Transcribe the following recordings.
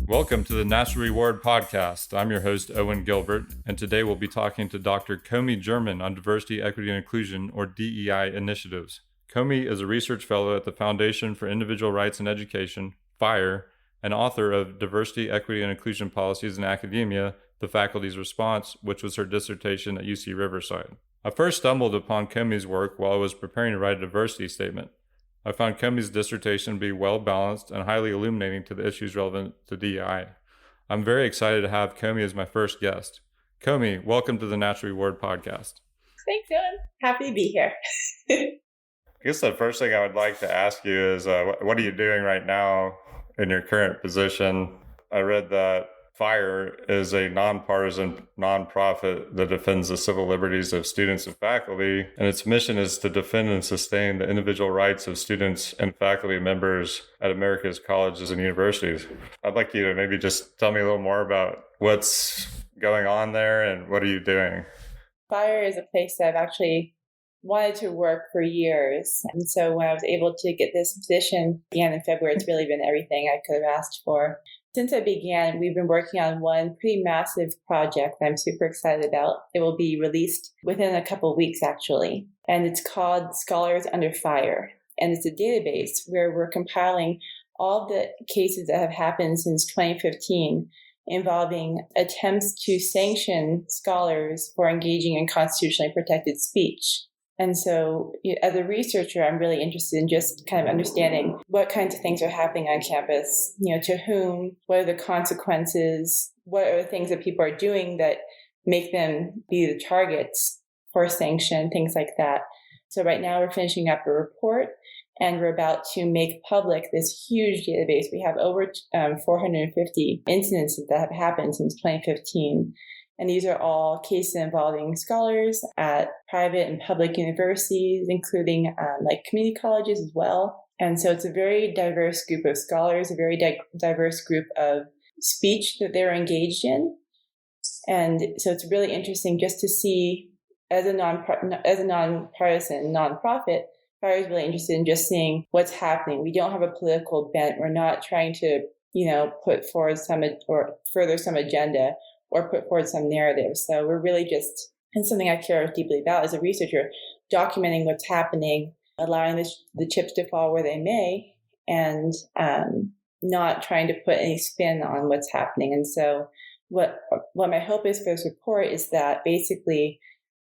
Welcome to the Natural Reward Podcast. I'm your host, Owen Gilbert, and today we'll be talking to Dr. Komi German on diversity, equity, and inclusion, or DEI initiatives. Komi is a research fellow at the Foundation for Individual Rights and Education, FIRE, and author of Diversity, Equity, and Inclusion Policies in Academia, The Faculty's Response, which was her dissertation at UC Riverside. I first stumbled upon Komi's work while I was preparing to write a diversity statement. I found Komi's dissertation to be well-balanced and highly illuminating to the issues relevant to DEI. I'm very excited to have Komi as my first guest. Komi, welcome to the Natural Reward Podcast. Thanks, Owen. Happy to be here. I guess the first thing I would like to ask you is, what are you doing right now in your current position? I read that FIRE is a nonpartisan nonprofit that defends the civil liberties of students and faculty, and its mission is to defend and sustain the individual rights of students and faculty members at America's colleges and universities. I'd like you to maybe just tell me a little more about what's going on there and what are you doing? FIRE is a place that I've actually wanted to work for years. And so when I was able to get this position again in February, it's really been everything I could have asked for. Since I began, we've been working on one pretty massive project that I'm super excited about. It will be released within a couple of weeks, actually. And it's called Scholars Under Fire. And it's a database where we're compiling all the cases that have happened since 2015 involving attempts to sanction scholars for engaging in constitutionally protected speech. And so as a researcher, I'm really interested in just kind of understanding what kinds of things are happening on campus, to whom, what are the consequences, what are the things that people are doing that make them be the targets for sanction, things like that. So right now we're finishing up a report and we're about to make public this huge database. We have over 450 incidences that have happened since 2015. And these are all cases involving scholars at private and public universities, including community colleges as well. And so it's a very diverse group of scholars, a very diverse group of speech that they're engaged in. And so it's really interesting just to see, as a nonpartisan nonprofit, FIRE is really interested in just seeing what's happening. We don't have a political bent. We're not trying to, put forward or further some agenda or put forward some narrative. So we're really just, and something I care deeply about as a researcher, documenting what's happening, allowing the chips to fall where they may, and not trying to put any spin on what's happening. And so what my hope is for this report is that basically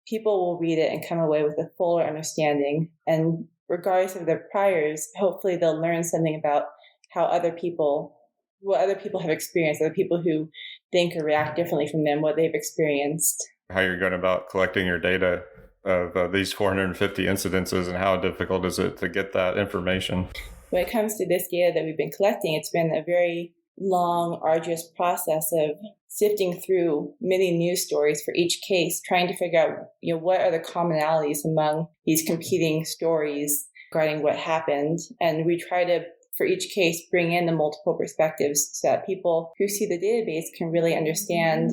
people will read it and come away with a fuller understanding. And regardless of their priors, hopefully they'll learn something about how what other people have experienced, other people who think or react differently from them, what they've experienced. How you're going about collecting your data of these 450 incidences and how difficult is it to get that information? When it comes to this data that we've been collecting, it's been a very long, arduous process of sifting through many news stories for each case, trying to figure out, what are the commonalities among these competing stories regarding what happened. And we try to, for each case, bring in the multiple perspectives so that people who see the database can really understand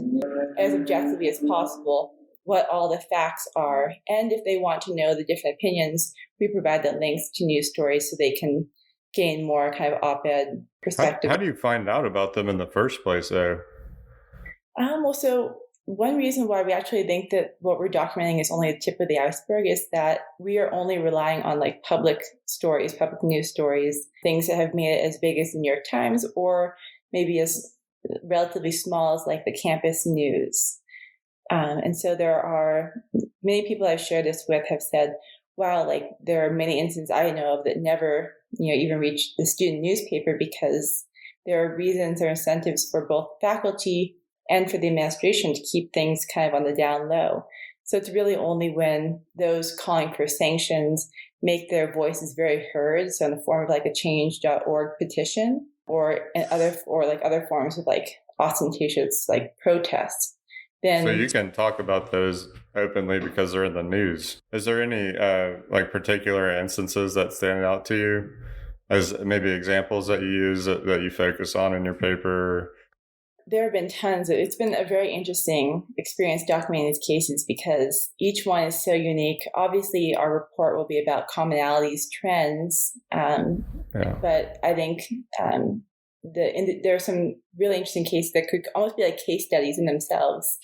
as objectively as possible what all the facts are. And if they want to know the different opinions, we provide the links to news stories so they can gain more kind of op-ed perspective. How do you find out about them in the first place, though? So one reason why we actually think that what we're documenting is only the tip of the iceberg is that we are only relying on public stories, public news stories, things that have made it as big as the New York Times or maybe as relatively small as the campus news. And so there are many people I've shared this with have said, wow, there are many instances I know of that never, even reach the student newspaper because there are reasons or incentives for both faculty and for the administration to keep things kind of on the down low. So it's really only when those calling for sanctions make their voices very heard, so in the form of a change.org petition or other forms of ostentatious protests. Then, so you can talk about those openly because they're in the news. Is there any particular instances that stand out to you as maybe examples that you use that you focus on in your paper? There have been tons. It's been a very interesting experience documenting these cases because each one is so unique. Obviously, our report will be about commonalities, trends, but I think there are some really interesting cases that could almost be like case studies in themselves.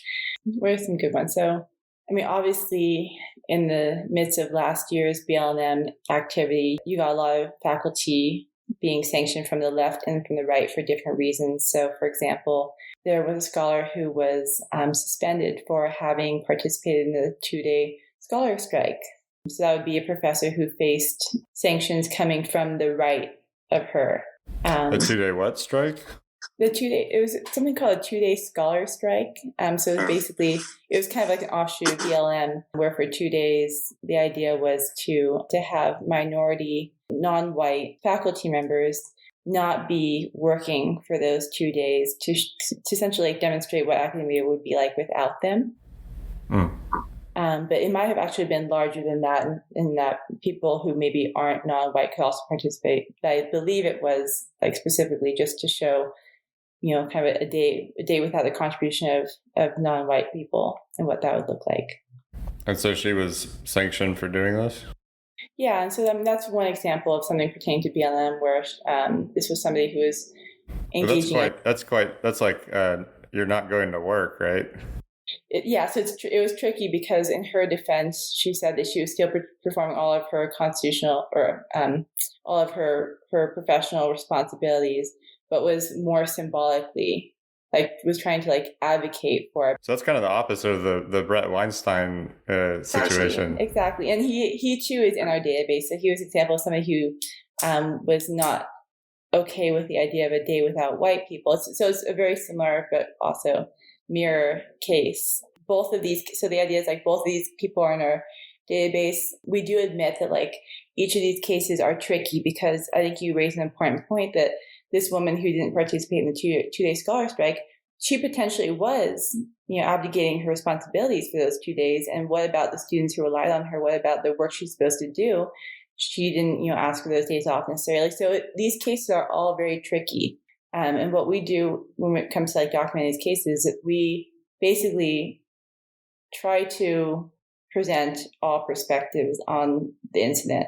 What are some good ones? So, I mean, obviously, in the midst of last year's BLM activity, you got a lot of faculty being sanctioned from the left and from the right for different reasons. So, for example, there was a scholar who was suspended for having participated in the 2-day scholar strike. So that would be a professor who faced sanctions coming from the right of her. A 2-day what strike? It was something called a 2-day scholar strike. So it was basically, it was kind of like an offshoot of BLM, where for 2 days, the idea was to have minority, non-white faculty members not be working for those 2 days to essentially demonstrate what academia would be like without them. But it might have actually been larger than that, in that people who maybe aren't non-white could also participate. But I believe it was like specifically just to show, kind of a day without the contribution of non-white people and what that would look like. And so she was sanctioned for doing this? Yeah, and so that's one example of something pertaining to BLM where this was somebody who was engaging. That's like you're not going to work, right? So it was tricky because in her defense, she said that she was still performing all of her constitutional or all of her professional responsibilities, but was more symbolically was trying to advocate for it. So that's kind of the opposite of the Brett Weinstein situation. Exactly. And he too is in our database. So he was an example of somebody who was not okay with the idea of a day without white people. So it's a very similar but also mirror case. Both of these, so the idea is both of these people are in our database. We do admit that each of these cases are tricky because I think you raised an important point that this woman who didn't participate in the 2-day scholar strike, she potentially was, abdicating her responsibilities for those 2 days. And what about the students who relied on her? What about the work she's supposed to do? She didn't, ask for those days off necessarily. So these cases are all very tricky. And what we do when it comes to documenting these cases, is that we basically try to present all perspectives on the incident.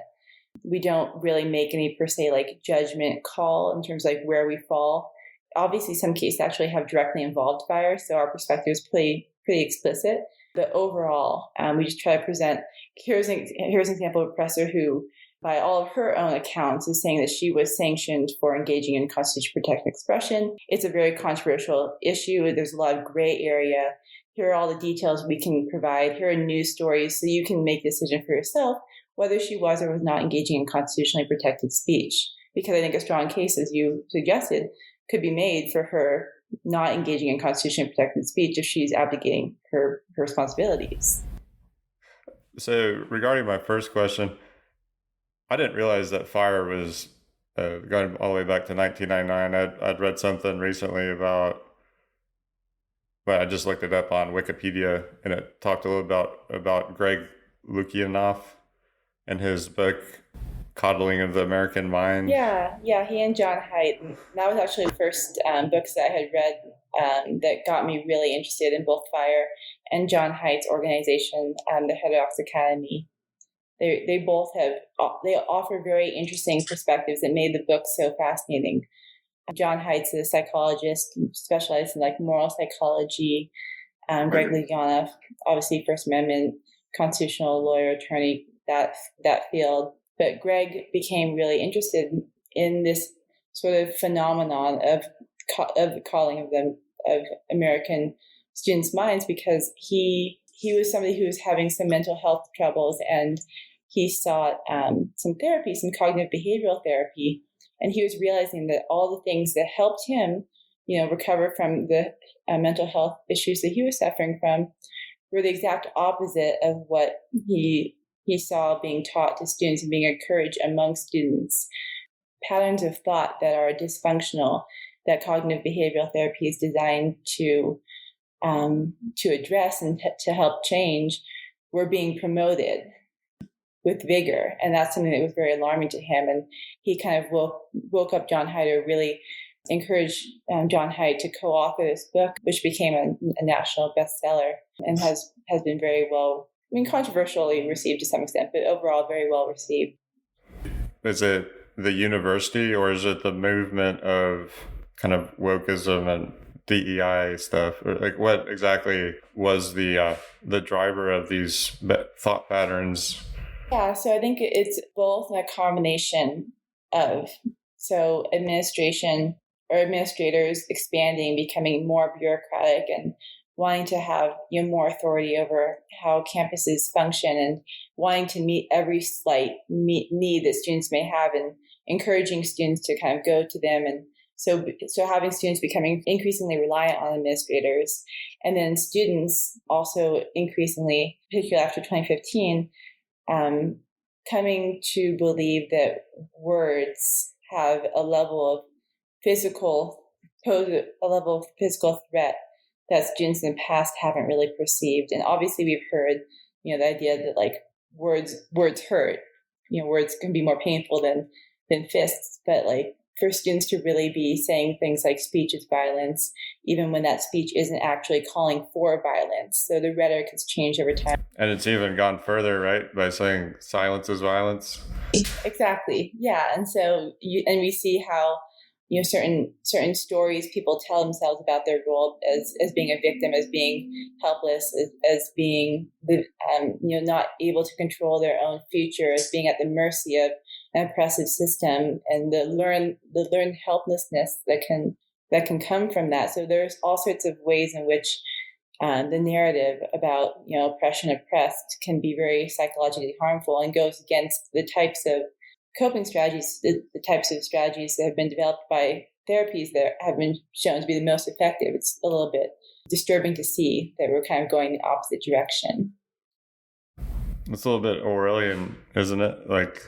We don't really make any per se judgment call in terms of where we fall. Obviously, some cases actually have directly involved fire, so our perspective is pretty explicit. But overall, we just try to present. Here's an example of a professor who, by all of her own accounts, is saying that she was sanctioned for engaging in constitution-protected expression. It's a very controversial issue. There's a lot of gray area. Here are all the details we can provide. Here are news stories, so you can make a decision for yourself whether she was or was not engaging in constitutionally protected speech. Because I think a strong case, as you suggested, could be made for her not engaging in constitutionally protected speech if she's abdicating her responsibilities. So regarding my first question, I didn't realize that fire was going all the way back to 1999. I'd read something recently about, I just looked it up on Wikipedia, and it talked a little about Greg Lukianoff and his book, Coddling of the American Mind. Yeah, he and John Haidt. That was actually the first books that I had read that got me really interested in both fire and John Haidt's organization, the Heterodox Academy. They both offer very interesting perspectives that made the book so fascinating. John Haidt's a psychologist specialized in moral psychology. Greg Lukianoff, obviously First Amendment, constitutional lawyer, attorney, that field. But Greg became really interested in this sort of phenomenon of the calling of American students' minds because he was somebody who was having some mental health troubles, and he sought some therapy, some cognitive behavioral therapy, and he was realizing that all the things that helped him, recover from the mental health issues that he was suffering from were the exact opposite of what he saw being taught to students and being encouraged among students. Patterns of thought that are dysfunctional, that cognitive behavioral therapy is designed to address and to help change, were being promoted with vigor. And that's something that was very alarming to him. And he kind of woke up John Haidt, or really encouraged John Haidt to co-author this book, which became a national bestseller and has been very well, controversially received to some extent, but overall very well received. Is it the university, or is it the movement of kind of wokeism and DEI stuff? Or like, what exactly was the driver of these thought patterns? Yeah, so I think it's both a combination of administration or administrators expanding, becoming more bureaucratic, and wanting to have more authority over how campuses function, and wanting to meet every slight need that students may have, and encouraging students to kind of go to them. And so having students becoming increasingly reliant on administrators, and then students also increasingly, particularly after 2015, coming to believe that words have a level of physical threat that students in the past haven't really perceived. And obviously we've heard, the idea that like words hurt, words can be more painful than fists, but like for students to really be saying things like speech is violence, even when that speech isn't actually calling for violence. So the rhetoric has changed over time. And it's even gone further, right? By saying silence is violence. Exactly. Yeah. And so we see how, certain stories people tell themselves about their role as being a victim, as being helpless, as being not able to control their own future, as being at the mercy of an oppressive system, and the learned helplessness that can come from that. So there's all sorts of ways in which the narrative about oppression, oppressed can be very psychologically harmful, and goes against the types of coping strategies, the types of strategies that have been developed by therapies that have been shown to be the most effective. It's a little bit disturbing to see that we're kind of going the opposite direction. It's a little bit Orwellian, isn't it? Like,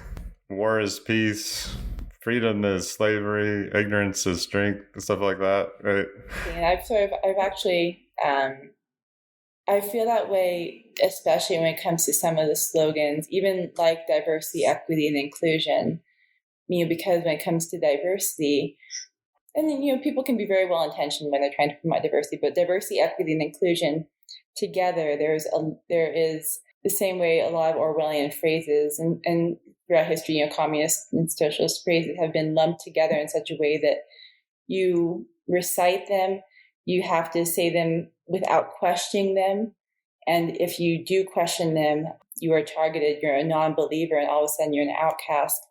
war is peace, freedom is slavery, ignorance is strength, stuff like that, right? And I've actually, I feel that way, especially when it comes to some of the slogans, even like diversity, equity, and inclusion, because when it comes to diversity, and then, people can be very well-intentioned when they're trying to promote diversity, but diversity, equity, and inclusion together, there is the same way a lot of Orwellian phrases and throughout history, communist and socialist phrases have been lumped together in such a way that you recite them, you have to say them without questioning them. And if you do question them, you are targeted, you're a non-believer, and all of a sudden you're an outcast.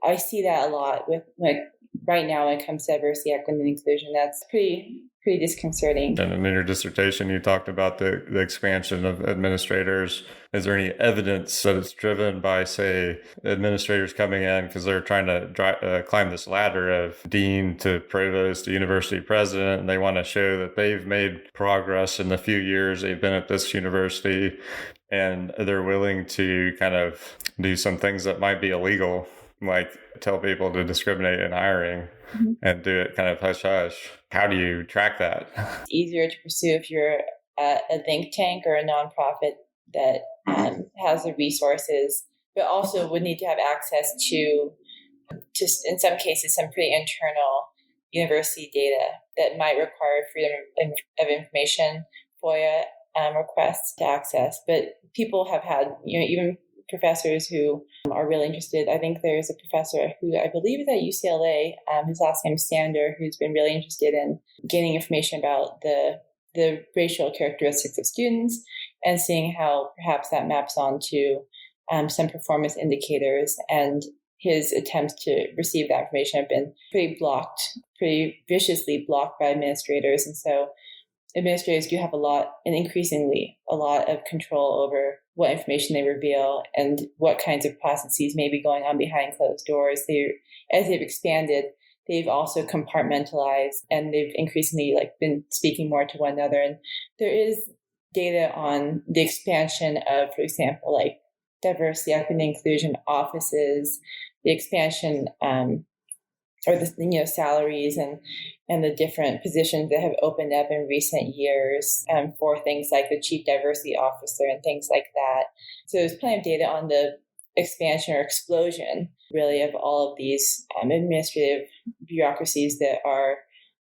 I see that a lot with right now when it comes to diversity, equity, and inclusion. That's pretty disconcerting. And in your dissertation, you talked about the expansion of administrators. Is there any evidence that it's driven by, say, administrators coming in because they're trying to climb this ladder of dean to provost to university president, and they want to show that they've made progress in the few years they've been at this university, and they're willing to kind of do some things that might be illegal, like tell people to discriminate in hiring, and do it kind of hush-hush? How do you track that? It's easier to pursue if you're a think tank or a nonprofit that has the resources, but also would need to have access to in some cases, some pretty internal university data that might require freedom of information, FOIA requests to access. But people have had, even professors who are really interested. I think there's a professor who I believe is at UCLA, his last name is Sander, who's been really interested in gaining information about the racial characteristics of students and seeing how perhaps that maps onto some performance indicators. And his attempts to receive that information have been pretty viciously blocked by administrators. And so administrators do have increasingly a lot of control over what information they reveal and what kinds of processes may be going on behind closed doors. As they've expanded, they've also compartmentalized, and they've increasingly been speaking more to one another. And there is data on the expansion of, for example, diversity, equity, and inclusion offices, the expansion or the salaries and the different positions that have opened up in recent years for things like the chief diversity officer and things like that. So there's plenty of data on the expansion or explosion, really, of all of these administrative bureaucracies that are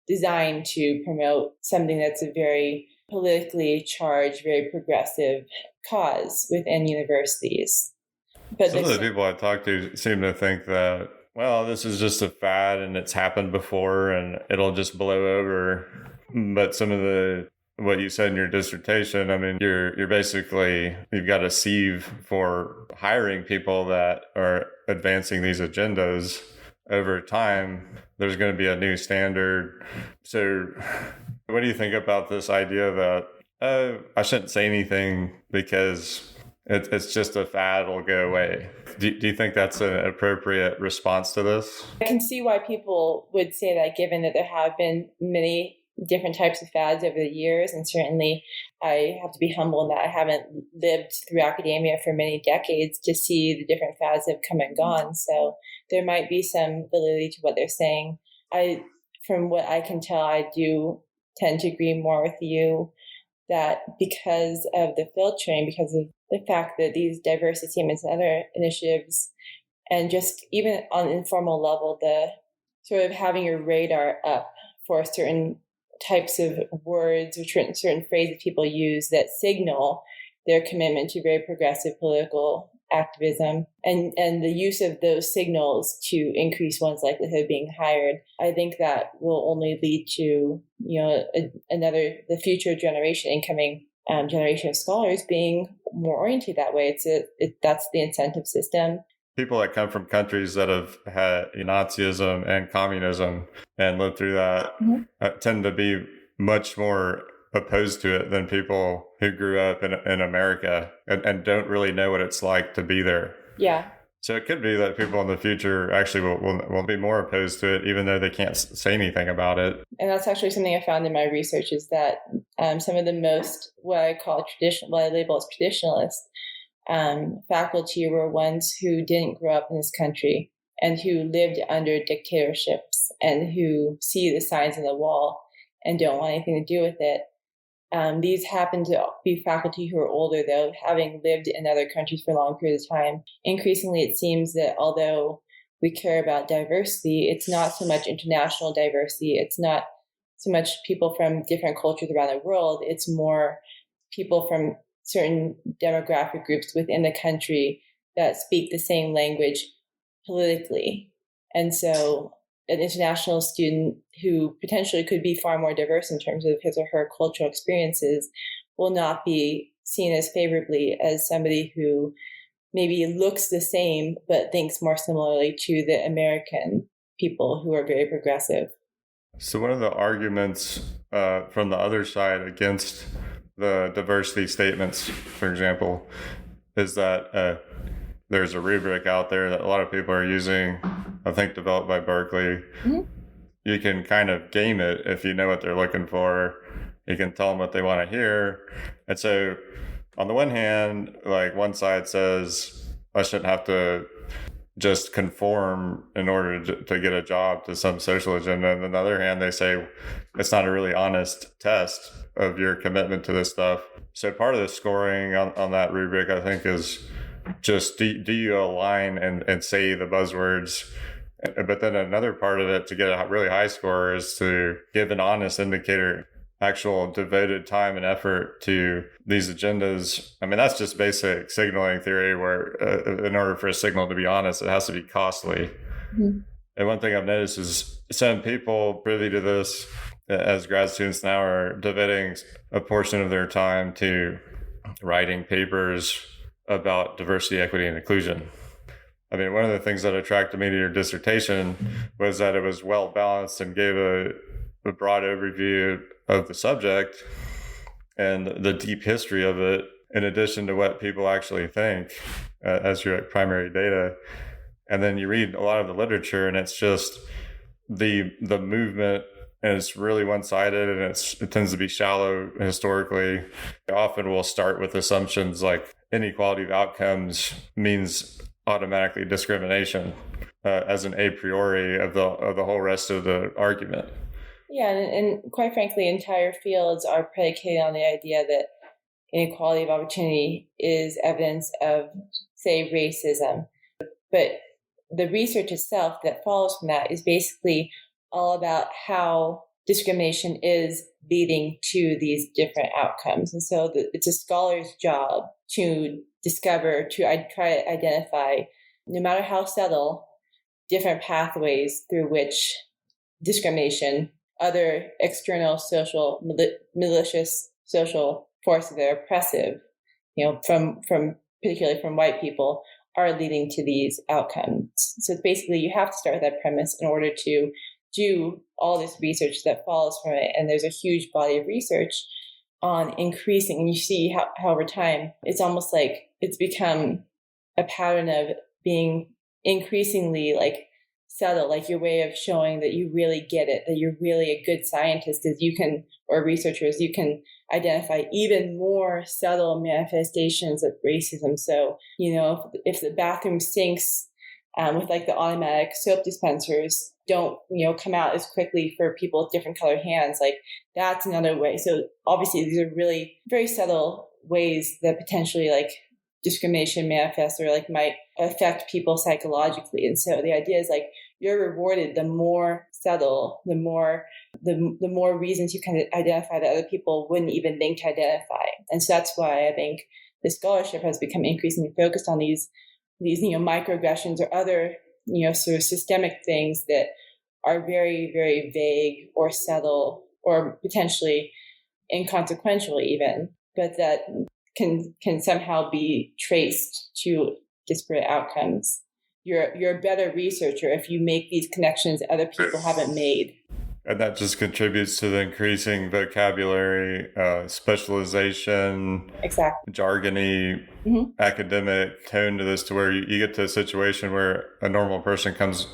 designed to promote something that's a very politically charged, very progressive cause within universities. But some of the people I talked to seem to think that well, this is just a fad and it's happened before and it'll just blow over. But some of what you said in your dissertation, I mean, you're basically, you've got a sieve for hiring people that are advancing these agendas. Over time, there's going to be a new standard. So what do you think about this idea that, I shouldn't say anything because it's just a fad, it'll go away? Do you think that's an appropriate response to this? I can see why people would say that, given that there have been many different types of fads over the years. And certainly I have to be humble in that I haven't lived through academia for many decades to see the different fads that have come and gone. So there might be some validity to what they're saying. From what I can tell, I do tend to agree more with you that because of the filtering, because of the fact that these diversity statements and other initiatives, and just even on an informal level, the sort of having your radar up for certain types of words or certain phrases people use that signal their commitment to very progressive political activism, and the use of those signals to increase one's likelihood of being hired. I think that will only lead to, the future generation, incoming generation of scholars being more oriented that way. That's the incentive system. People that come from countries that have had Nazism and communism and lived through that tend to be much more opposed to it than people who grew up in America and don't really know what it's like to be there. Yeah. So it could be that people in the future actually will be more opposed to it, even though they can't say anything about it. And that's actually something I found in my research, is that some of the most, what I label as traditionalist faculty were ones who didn't grow up in this country and who lived under dictatorships and who see the signs on the wall and don't want anything to do with it. These happen to be faculty who are older, though, having lived in other countries for long periods of time. Increasingly, it seems that although we care about diversity, it's not so much international diversity. It's not so much people from different cultures around the world. It's more people from certain demographic groups within the country that speak the same language politically. And so an international student who potentially could be far more diverse in terms of his or her cultural experiences will not be seen as favorably as somebody who maybe looks the same but thinks more similarly to the American people who are very progressive. So one of the arguments from the other side against the diversity statements, for example, is that there's a rubric out there that a lot of people are using, I think developed by Berkeley. Mm-hmm. You can kind of game it if you know what they're looking for. You can tell them what they want to hear. And so on the one hand, like one side says, I shouldn't have to just conform in order to get a job to some social agenda. And on the other hand, they say it's not a really honest test of your commitment to this stuff. So part of the scoring on that rubric, I think, is just do you align and say the buzzwords? But then another part of it to get a really high score is to give an honest indicator, actual devoted time and effort to these agendas. I mean, that's just basic signaling theory where in order for a signal to be honest, it has to be costly. Mm-hmm. And one thing I've noticed is some people privy to this as grad students now are devoting a portion of their time to writing papers about diversity, equity, and inclusion. I mean, one of the things that attracted me to your dissertation was that it was well balanced and gave a broad overview of the subject and the deep history of it, in addition to what people actually think as your primary data. And then you read a lot of the literature, and it's just the movement, and it's really one-sided, and it tends to be shallow historically. It often will start with assumptions like inequality of outcomes means automatically discrimination as an a priori of the whole rest of the argument. Yeah, and quite frankly, entire fields are predicated on the idea that inequality of opportunity is evidence of, say, racism. But the research itself that follows from that is basically all about how discrimination is leading to these different outcomes. And so it's a scholar's job to discover, to try to identify, no matter how subtle, different pathways through which discrimination, other external social, malicious social forces that are oppressive, from particularly from white people, are leading to these outcomes. So basically, you have to start with that premise in order to do all this research that follows from it. And there's a huge body of research on increasing, and you see how over time, it's almost like it's become a pattern of being increasingly like subtle, like your way of showing that you really get it, that you're really a good scientist is you can, or researchers, you can identify even more subtle manifestations of racism. So, if the bathroom sinks with like the automatic soap dispensers don't, come out as quickly for people with different colored hands, like that's another way. So obviously these are really very subtle ways that potentially like discrimination manifests or like might affect people psychologically. And so the idea is like you're rewarded the more subtle, the more reasons you can identify that other people wouldn't even think to identify. And so that's why I think the scholarship has become increasingly focused on these microaggressions or other sort of systemic things that are very, very vague or subtle or potentially inconsequential even, but that can somehow be traced to disparate outcomes. You're a better researcher if you make these connections that other people haven't made. And that just contributes to the increasing vocabulary, specialization, exactly, jargony, academic tone to this, to where you get to a situation where a normal person comes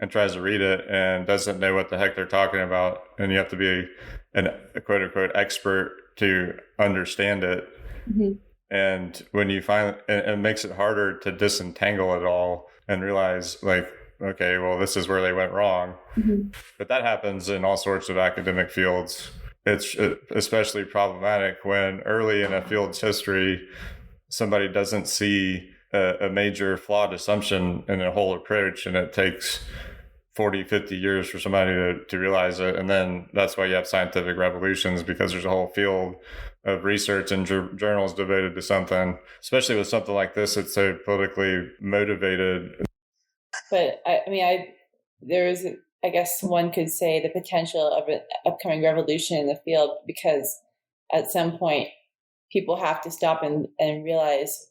and tries to read it and doesn't know what the heck they're talking about. And you have to be a quote unquote expert to understand it. Mm-hmm. And when you find it makes it harder to disentangle it all and realize like, okay, well, this is where they went wrong. Mm-hmm. But that happens in all sorts of academic fields. It's especially problematic when early in a field's history, somebody doesn't see a major flawed assumption in a whole approach, and it takes 40, 50 years for somebody to realize it. And then that's why you have scientific revolutions, because there's a whole field of research and journals devoted to something, especially with something like this. It's so politically motivated. But there is, I guess one could say, the potential of an upcoming revolution in the field, because at some point people have to stop and realize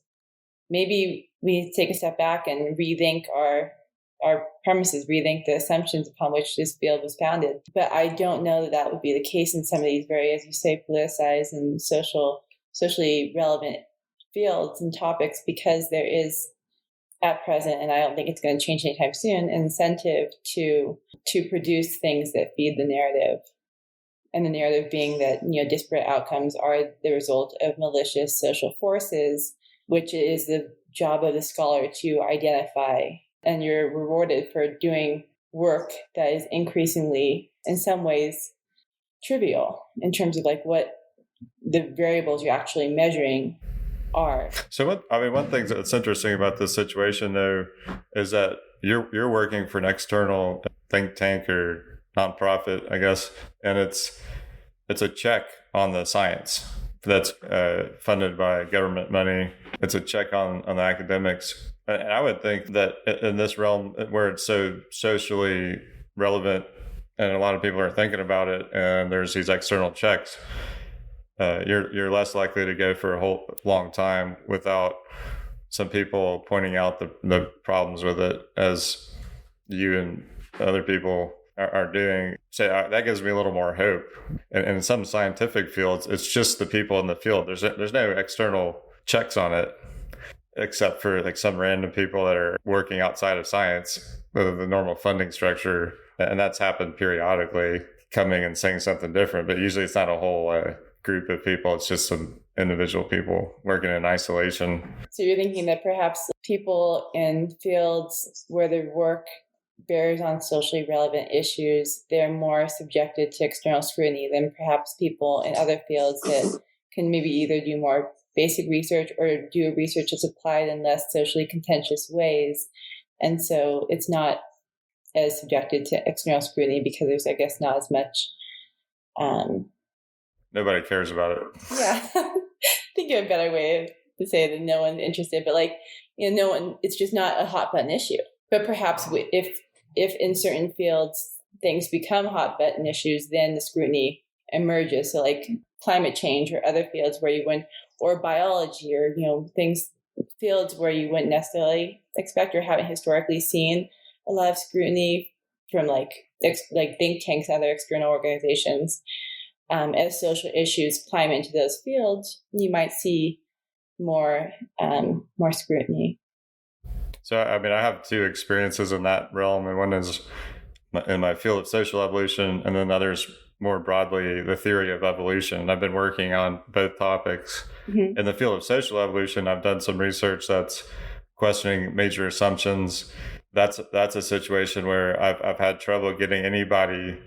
maybe we need to take a step back and rethink our premises, rethink the assumptions upon which this field was founded. But I don't know that would be the case in some of these very, as you say, politicized and socially relevant fields and topics, because there is at present, and I don't think it's going to change anytime soon, an incentive to produce things that feed the narrative. And the narrative being that, disparate outcomes are the result of malicious social forces, which is the job of the scholar to identify. And you're rewarded for doing work that is increasingly, in some ways, trivial in terms of like what the variables you're actually measuring are. So one thing that's interesting about this situation, though, is that you're working for an external think tank or nonprofit, I guess, and it's a check on the science that's funded by government money. It's a check on the academics. And I would think that in this realm where it's so socially relevant and a lot of people are thinking about it and there's these external checks, you're less likely to go for a whole long time without some people pointing out the problems with it, as you and other people are doing. So that gives me a little more hope. And in some scientific fields, it's just the people in the field. There's no external checks on it, except for like some random people that are working outside of science with the normal funding structure. And that's happened periodically, coming and saying something different. But usually it's not a whole group of people. It's just some individual people working in isolation. So you're thinking that perhaps people in fields where their work bears on socially relevant issues, they're more subjected to external scrutiny than perhaps people in other fields that can maybe either do more basic research or do research that's applied in less socially contentious ways. And so it's not as subjected to external scrutiny because there's, I guess, not as much. Nobody cares about it. Yeah. I think you have a better way to say that no one's interested, but no one, it's just not a hot button issue. But perhaps if if in certain fields things become hot button issues, then the scrutiny emerges. So like climate change or other fields where you wouldn't, or biology or, fields where you wouldn't necessarily expect or haven't historically seen a lot of scrutiny from like think tanks and other external organizations. As social issues climb into those fields, you might see more scrutiny. So, I mean, I have two experiences in that realm, and one is in my field of social evolution, and then others more broadly, the theory of evolution. I've been working on both topics. Mm-hmm. In the field of social evolution, I've done some research that's questioning major assumptions. That's a situation where I've had trouble getting anybody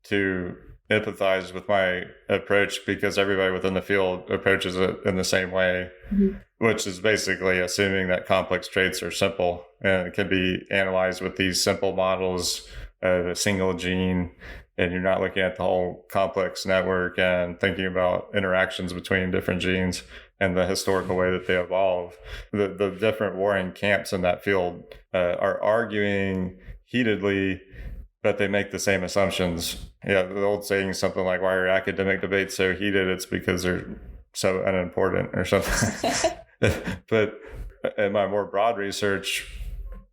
to empathize with my approach because everybody within the field approaches it in the same way, mm-hmm. which is basically assuming that complex traits are simple and can be analyzed with these simple models of a single gene, and you're not looking at the whole complex network and thinking about interactions between different genes and the historical way that they evolve. The different warring camps in that field are arguing heatedly, but they make the same assumptions. Yeah, the old saying is something like, why are academic debates so heated? It's because they're so unimportant or something. But in my more broad research,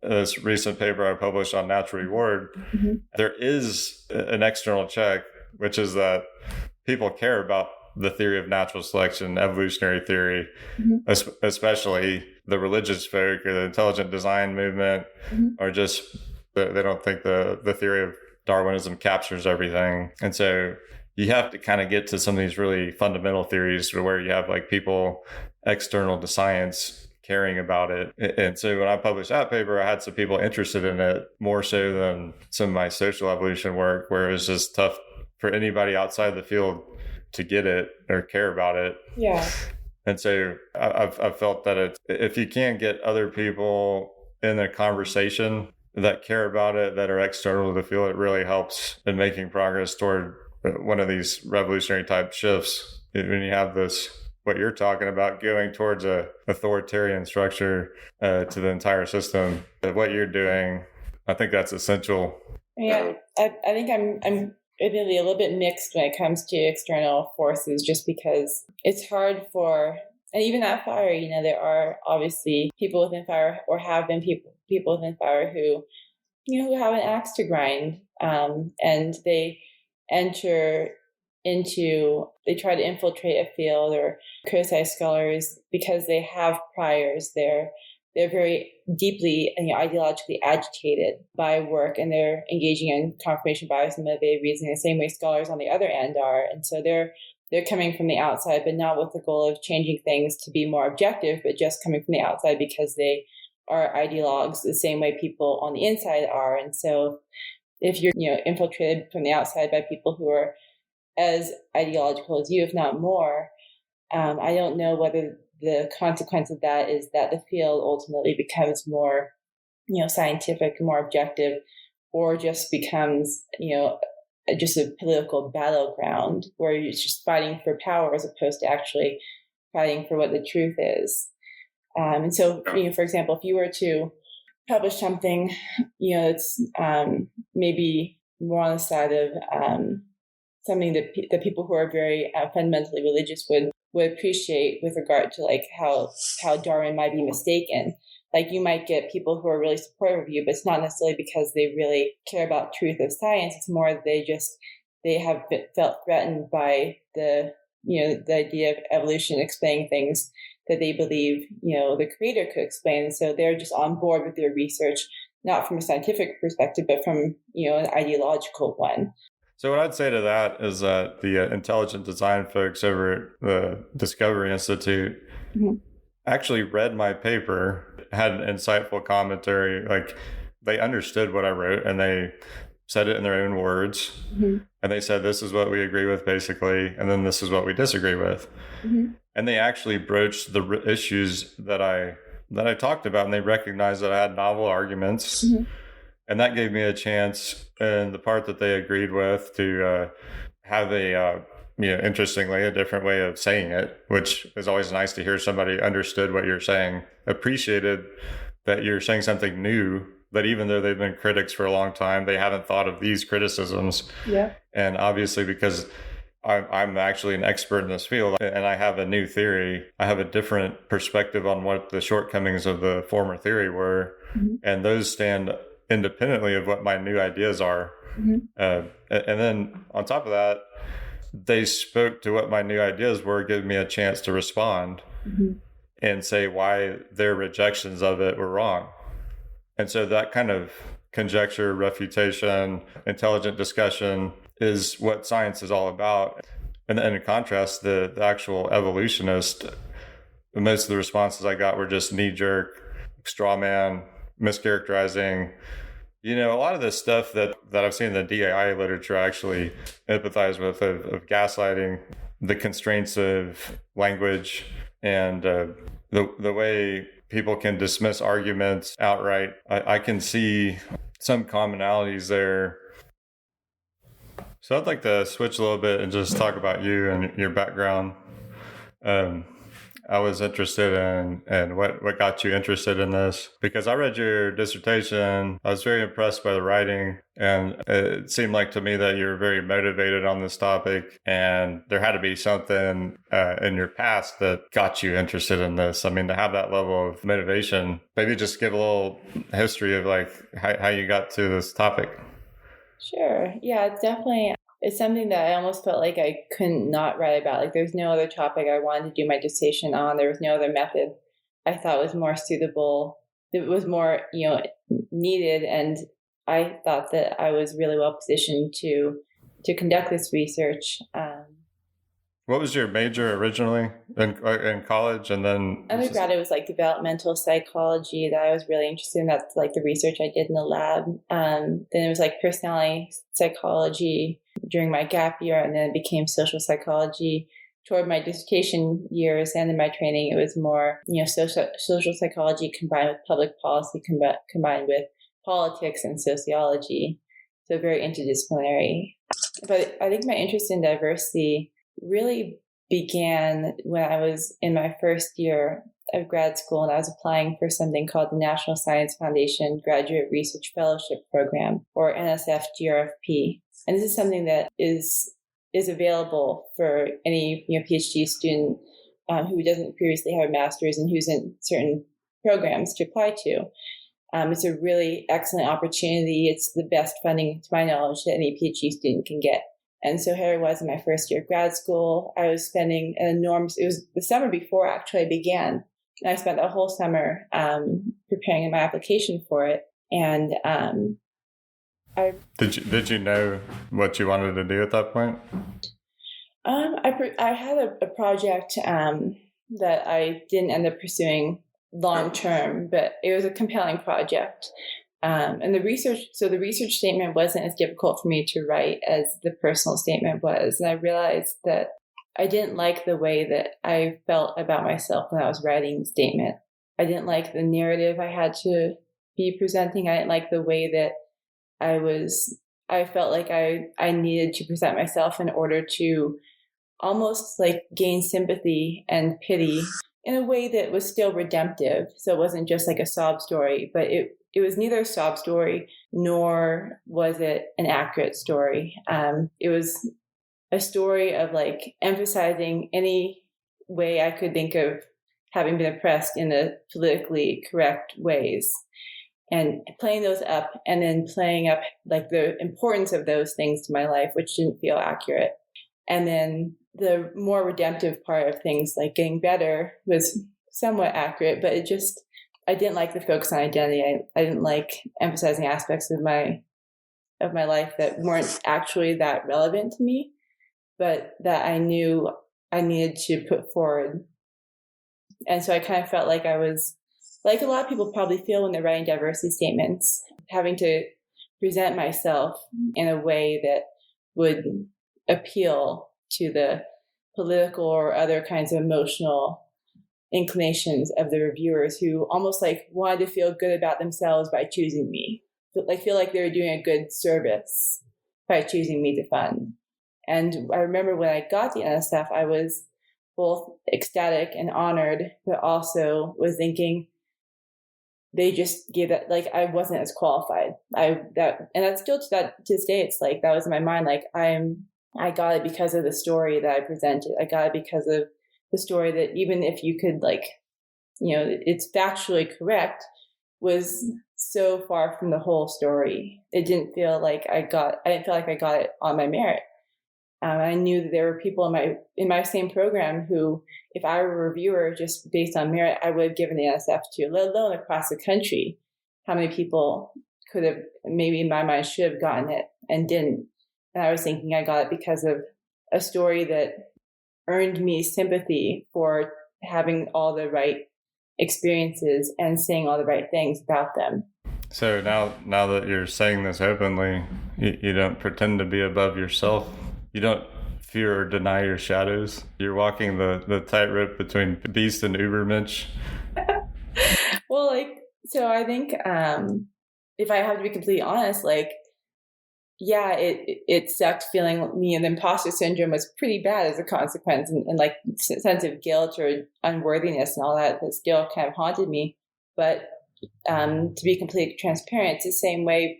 this recent paper I published on natural reward, mm-hmm. there is an external check, which is that people care about the theory of natural selection, evolutionary theory, mm-hmm. especially the religious folk or the intelligent design movement, mm-hmm. or just they don't think the theory of Darwinism captures everything. And so you have to kind of get to some of these really fundamental theories where you have like people external to science caring about it. And so when I published that paper, I had some people interested in it more so than some of my social evolution work, where it was just tough for anybody outside the field to get it or care about it. Yeah. And so I've felt that if you can't get other people in a conversation that care about it, that are external to the field, it really helps in making progress toward one of these revolutionary type shifts. When you have this, what you're talking about, going towards a authoritarian structure to the entire system, what you're doing, I think that's essential. Yeah, I think I'm admittedly a little bit mixed when it comes to external forces, just because it's hard for, and even at FIRE, there are obviously people within FIRE, or have been people within FIRE who have an axe to grind, and they they try to infiltrate a field or criticize scholars because they have priors. They're very deeply and ideologically agitated by work, and they're engaging in confirmation bias and motivated reasoning the same way scholars on the other end are. And so they're coming from the outside, but not with the goal of changing things to be more objective, but just coming from the outside because they are ideologues the same way people on the inside are. And so if you're infiltrated from the outside by people who are as ideological as you, if not more, I don't know whether the consequence of that is that the field ultimately becomes more, scientific, more objective, or just becomes, just a political battleground where you're just fighting for power as opposed to actually fighting for what the truth is. And so, for example, if you were to publish something, it's maybe more on the side of something that the people who are very fundamentally religious would appreciate with regard to like how Darwin might be mistaken. Like you might get people who are really supportive of you, but it's not necessarily because they really care about truth of science. It's more that they have felt threatened by the idea of evolution explaining things that they believe, the creator could explain. And so they're just on board with their research, not from a scientific perspective, but from, an ideological one. So what I'd say to that is that the intelligent design folks over at the Discovery Institute mm-hmm. actually read my paper, had an insightful commentary, like they understood what I wrote and they said it in their own words. Mm-hmm. And they said, this is what we agree with basically, and then this is what we disagree with. Mm-hmm. And they actually broached the issues that I talked about, and they recognized that I had novel arguments. Mm-hmm. And that gave me a chance in the part that they agreed with to have interestingly, a different way of saying it, which is always nice to hear somebody understood what you're saying, appreciated that you're saying something new that even though they've been critics for a long time, they haven't thought of these criticisms. Yeah. And obviously, because I'm actually an expert in this field and I have a new theory, I have a different perspective on what the shortcomings of the former theory were. Mm-hmm. And those stand independently of what my new ideas are. Mm-hmm. And then on top of that, they spoke to what my new ideas were, giving me a chance to respond mm-hmm. and say why their rejections of it were wrong. And so that kind of conjecture, refutation, intelligent discussion is what science is all about. And in contrast, the actual evolutionist, most of the responses I got were just knee-jerk, straw man, mischaracterizing. You know, a lot of this stuff that I've seen in the DAI literature I actually empathize with, of gaslighting, the constraints of language, and the way people can dismiss arguments outright. I can see some commonalities there. So I'd like to switch a little bit and just talk about you and your background. I was interested in what got you interested in this, because I read your dissertation. I was very impressed by the writing, and it seemed like to me that you're very motivated on this topic, and there had to be something in your past that got you interested in this. I mean, to have that level of motivation, maybe just give a little history of like how you got to this topic. Sure. Yeah, it's something that I almost felt like I couldn't not write about. Like there's no other topic I wanted to do my dissertation on. There was no other method I thought was more suitable. It was more, needed. And I thought that I was really well positioned to conduct this research. What was your major originally in college? And then undergrad, it was like developmental psychology that I was really interested in. That's like the research I did in the lab. Then it was like personality psychology during my gap year, and then it became social psychology toward my dissertation years. And in my training, it was more, social psychology combined with public policy, combined with politics and sociology. So very interdisciplinary. But I think my interest in diversity really began when I was in my first year of grad school, and I was applying for something called the National Science Foundation Graduate Research Fellowship Program, or NSF-GRFP. And this is something that is available for any PhD student who doesn't previously have a master's and who's in certain programs to apply to. It's a really excellent opportunity. It's the best funding, to my knowledge, that any PhD student can get. And so here I was in my first year of grad school. I was spending it was the summer before actually I began. And I spent the whole summer preparing my application for it. And Did you know what you wanted to do at that point? I had a project that I didn't end up pursuing long term, but it was a compelling project. And the research statement wasn't as difficult for me to write as the personal statement was. And I realized that I didn't like the way that I felt about myself when I was writing the statement. I didn't like the narrative I had to be presenting. I didn't like the way that I felt like I needed to present myself in order to almost like gain sympathy and pity in a way that was still redemptive. So it wasn't just like a sob story, but it was neither a sob story nor was it an accurate story. It was a story of like emphasizing any way I could think of having been oppressed in the politically correct ways, and playing those up, and then playing up like the importance of those things to my life, which didn't feel accurate. And then the more redemptive part of things, like getting better, was somewhat accurate, but I didn't like the focus on identity. I didn't like emphasizing aspects of my life that weren't actually that relevant to me, but that I knew I needed to put forward. And so I kind of felt like I was, like a lot of people probably feel when they're writing diversity statements, having to present myself in a way that would appeal to the political or other kinds of emotional inclinations of the reviewers, who almost like wanted to feel good about themselves by choosing me, like feel like they were doing a good service by choosing me to fund. And I remember when I got the NSF, I was both ecstatic and honored, but also was thinking, they just gave that, like, I wasn't as qualified. And that's still to this day, it's like, that was in my mind. Like, I got it because of the story that I presented. I got it because of the story that, even if you could, like, it's factually correct, was so far from the whole story. It didn't feel like I got it on my merit. I knew that there were people in my same program who, if I were a reviewer just based on merit, I would have given the NSF to, let alone across the country. How many people could have, maybe in my mind, should have gotten it and didn't? And I was thinking I got it because of a story that earned me sympathy for having all the right experiences and saying all the right things about them. So now that you're saying this openly, you don't pretend to be above yourself. You don't fear or deny your shadows. You're walking the tightrope between beast and ubermensch. Well, so I think if I have to be completely honest, yeah, it sucked feeling the imposter syndrome was pretty bad as a consequence, and like sense of guilt or unworthiness and all that still kind of haunted me. But to be completely transparent, it's the same way.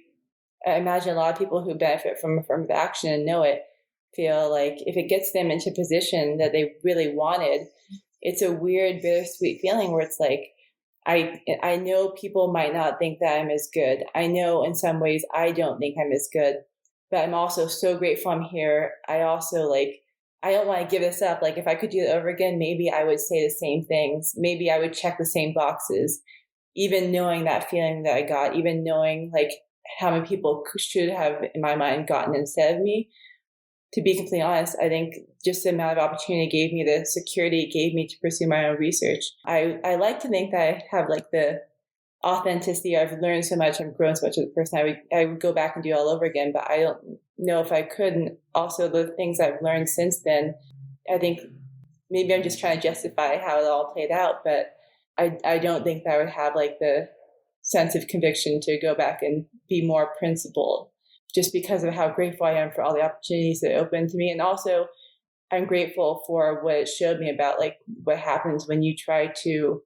I imagine a lot of people who benefit from affirmative action and know it feel like if it gets them into a position that they really wanted, it's a weird, bittersweet feeling where it's like, I know people might not think that I'm as good. I know in some ways I don't think I'm as good, but I'm also so grateful I'm here. I also I don't want to give this up. Like, if I could do it over again, maybe I would say the same things. Maybe I would check the same boxes, even knowing that feeling that I got, even knowing how many people should have, in my mind, gotten instead of me. To be completely honest, I think just the amount of opportunity it gave me, the security it gave me to pursue my own research. I like to think that I have the authenticity. I've learned so much. I've grown so much as a person. I would go back and do it all over again, but I don't know if I could. And also the things I've learned since then, I think maybe I'm just trying to justify how it all played out, but I don't think that I would have the sense of conviction to go back and be more principled, just because of how grateful I am for all the opportunities that opened to me. And also I'm grateful for what it showed me about what happens when you try to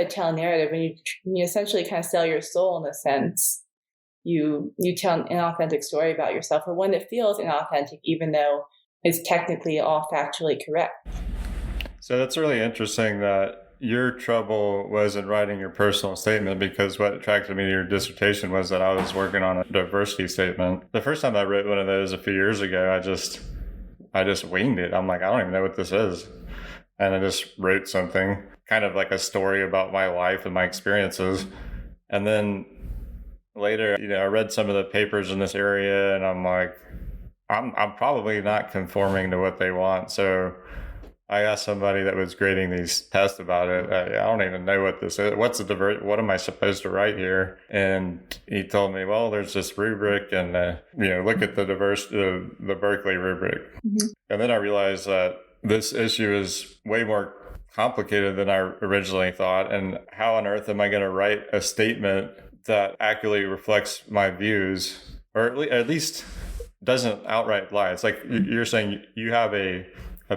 tell a narrative, when you essentially kind of sell your soul in a sense. You tell an inauthentic story about yourself, or one that feels inauthentic, even though it's technically all factually correct. So that's really interesting that your trouble was in writing your personal statement, because what attracted me to your dissertation was that I was working on a diversity statement. The first time I wrote one of those a few years ago, I just winged it. I'm like, I don't even know what this is. And I just wrote something, kind of like a story about my life and my experiences. And then later, I read some of the papers in this area, and I'm like, I'm probably not conforming to what they want. So I asked somebody that was grading these tests about it. I don't even know what this is. What am I supposed to write here? And he told me, well, there's this rubric, and look at the Berkeley rubric. Mm-hmm. And then I realized that this issue is way more complicated than I originally thought. And how on earth am I going to write a statement that accurately reflects my views, or at least doesn't outright lie? It's like you're saying you have a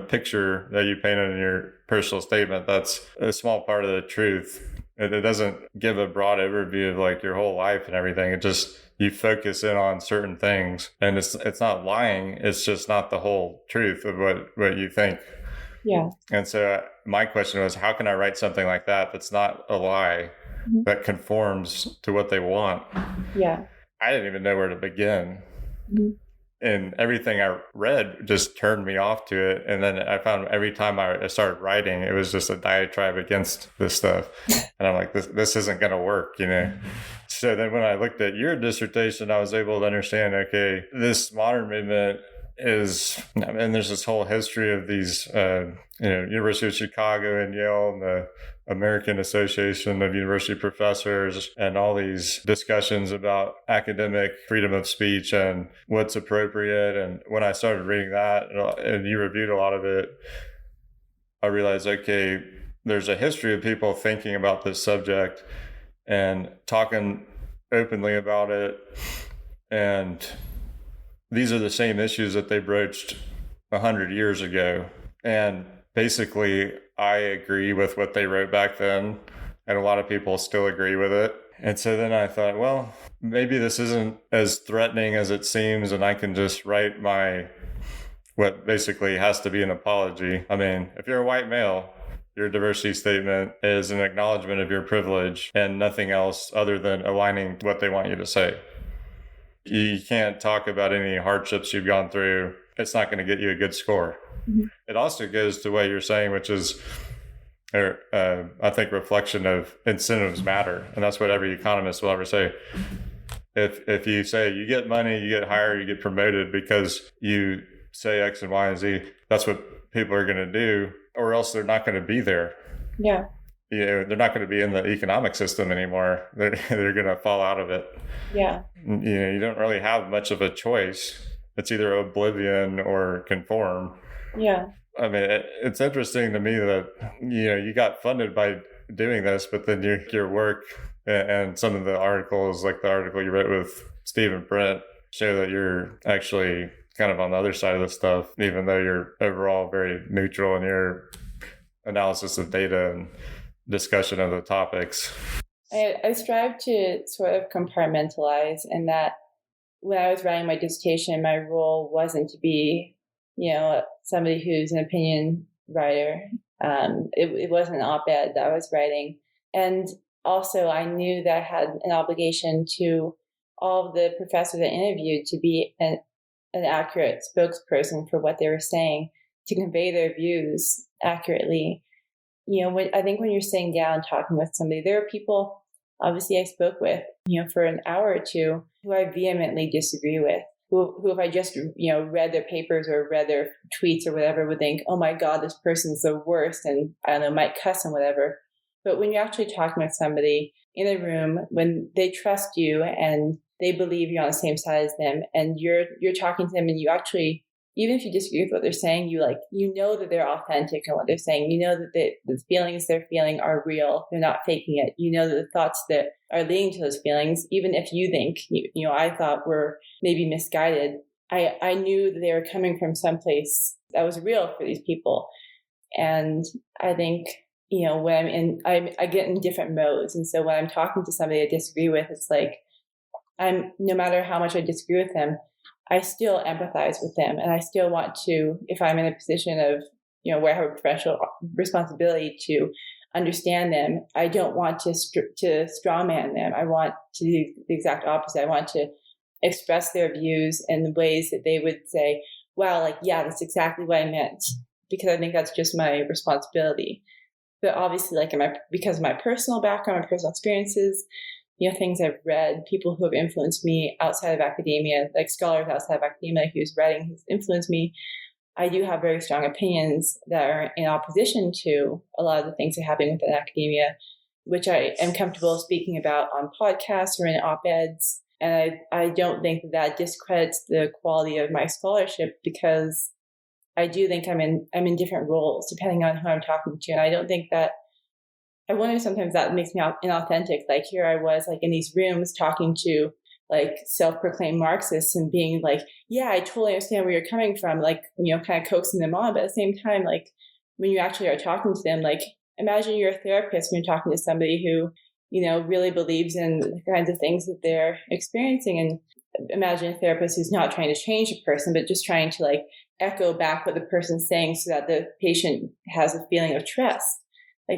picture that you painted in your personal statement that's a small part of the truth. It doesn't give a broad overview of your whole life and everything. It just, you focus in on certain things, and it's not lying. It's just not the whole truth of what you think. Yeah. And so my question was, how can I write something like that that's not a lie, mm-hmm. that conforms to what they want? Yeah. I didn't even know where to begin. Mm-hmm. And everything I read just turned me off to it. And then I found every time I started writing, it was just a diatribe against this stuff. And I'm like, this isn't going to work, So then when I looked at your dissertation, I was able to understand, okay, this modern movement and there's this whole history of these, University of Chicago and Yale and the American Association of University Professors, and all these discussions about academic freedom of speech and what's appropriate. And when I started reading that, and you reviewed a lot of it, I realized, okay, there's a history of people thinking about this subject and talking openly about it. And these are the same issues that they broached 100 years ago. And basically, I agree with what they wrote back then, and a lot of people still agree with it. And so then I thought, well, maybe this isn't as threatening as it seems, and I can just write what basically has to be an apology. I mean, if you're a white male, your diversity statement is an acknowledgement of your privilege and nothing else other than aligning what they want you to say. You can't talk about any hardships you've gone through. It's not going to get you a good score. Mm-hmm. It also goes to what you're saying, which is, I think, reflection of incentives matter. And that's what every economist will ever say. If you say you get money, you get hired, you get promoted because you say X and Y and Z, that's what people are going to do, or else they're not going to be there. Yeah. They're not going to be in the economic system anymore. They're going to fall out of it. Yeah. You don't really have much of a choice. It's either oblivion or conform. Yeah. I mean, it's interesting to me that, you got funded by doing this, but then your work and some of the articles, like the article you wrote with Steve and Brent, show that you're actually kind of on the other side of this stuff, even though you're overall very neutral in your analysis of data and discussion of the topics. I strive to sort of compartmentalize, and that when I was writing my dissertation, my role wasn't to be, somebody who's an opinion writer. It wasn't an op-ed that I was writing. And also I knew that I had an obligation to all of the professors I interviewed to be an accurate spokesperson for what they were saying, to convey their views accurately. I think when you're sitting down talking with somebody, there are people, obviously, I spoke with, for an hour or two, who I vehemently disagree with, who if I just, read their papers or read their tweets or whatever, would think, oh my God, this person's the worst, and I don't know, might cuss and whatever. But when you're actually talking with somebody in a room, when they trust you and they believe you're on the same side as them, and you're talking to them, and you actually, even if you disagree with what they're saying, you know that they're authentic in what they're saying. You know that the feelings they're feeling are real. They're not faking it. You know that the thoughts that are leading to those feelings, even if you think, I thought were maybe misguided, I knew that they were coming from someplace that was real for these people. And I think, when I get in different modes. And so when I'm talking to somebody I disagree with, it's like, no matter how much I disagree with them, I still empathize with them, and I still want to, if I'm in a position of, where I have a professional responsibility to understand them, I don't want to strawman them. I want to do the exact opposite. I want to express their views in the ways that they would say, wow, yeah, that's exactly what I meant, because I think that's just my responsibility. But obviously, because of my personal background, my personal experiences, things I've read, people who have influenced me outside of academia, like scholars outside of academia whose writing has influenced me, I do have very strong opinions that are in opposition to a lot of the things that happen within academia, which I am comfortable speaking about on podcasts or in op-eds. And I don't think that discredits the quality of my scholarship, because I do think I'm in different roles depending on who I'm talking to. And I don't think that, I wonder sometimes that makes me inauthentic. Like here I was in these rooms talking to self-proclaimed Marxists and being like, yeah, I totally understand where you're coming from. Kind of coaxing them on. But at the same time, when you actually are talking to them, imagine you're a therapist when you're talking to somebody who, really believes in the kinds of things that they're experiencing. And imagine a therapist who's not trying to change a person, but just trying to echo back what the person's saying so that the patient has a feeling of trust.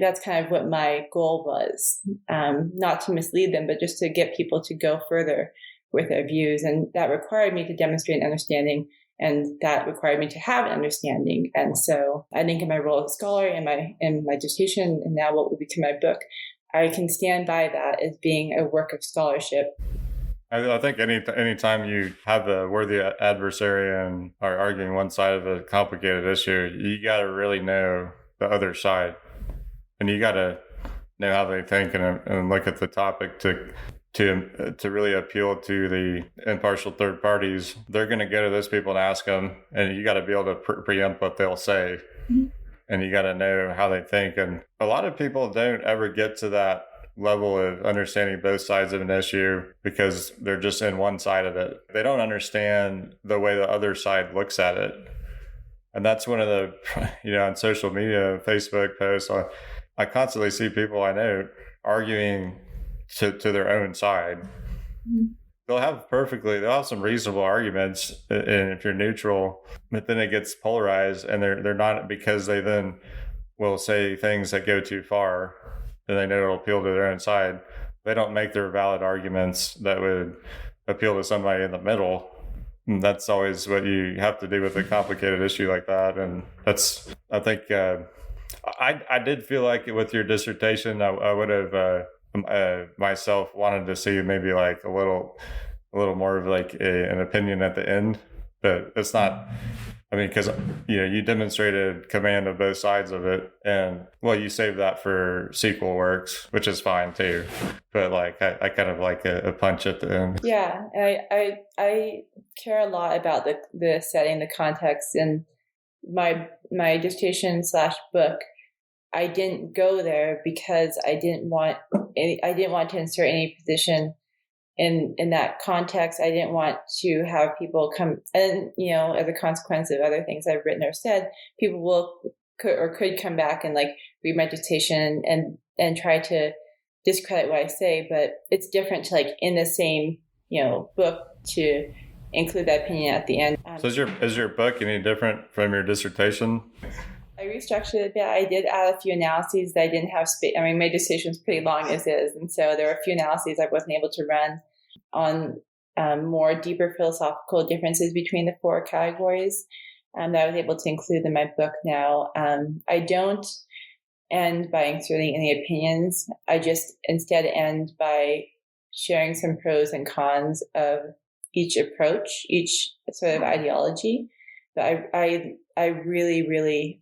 That's kind of what my goal was, not to mislead them, but just to get people to go further with their views. And that required me to demonstrate an understanding, and that required me to have an understanding. And so I think in my role as a scholar, in my dissertation, and now what will become my book, I can stand by that as being a work of scholarship. I think any time you have a worthy adversary and are arguing one side of a complicated issue, you got to really know the other side. And you got to know how they think and look at the topic to really appeal to the impartial third parties. They're going to go to those people and ask them, and you got to be able to preempt what they'll say. Mm-hmm. And you got to know how they think. And a lot of people don't ever get to that level of understanding both sides of an issue because they're just in one side of it. They don't understand the way the other side looks at it. And that's one of the, on social media, Facebook posts, I constantly see people I know arguing to their own side. Mhm. They'll have some reasonable arguments, and if you're neutral, but then it gets polarized, and they're not, because they then will say things that go too far, and they know it'll appeal to their own side. They don't make their valid arguments that would appeal to somebody in the middle. And that's always what you have to do with a complicated issue like that. And I think, I did feel like with your dissertation, I would have myself wanted to see maybe like a little more of like an opinion at the end, but it's not. I mean, because you demonstrated command of both sides of it, and well, you saved that for sequel works, which is fine too. But like, I kind of like a punch at the end. Yeah, I care a lot about the setting, the context, and my dissertation / book. I didn't go there because I didn't want to insert any position in that context. I didn't want to have people come, and as a consequence of other things I've written or said, people could come back and like read my dissertation and try to discredit what I say. But it's different to like in the same book to include that opinion at the end. So is your book any different from your dissertation? I restructured it a bit. I did add a few analyses that I didn't have space. I mean, my dissertation was pretty long as is, and so there were a few analyses I wasn't able to run on more deeper philosophical differences between the four categories that I was able to include in my book now. I don't end by inserting any opinions. I just instead end by sharing some pros and cons of each approach, each sort of ideology. But I really, really,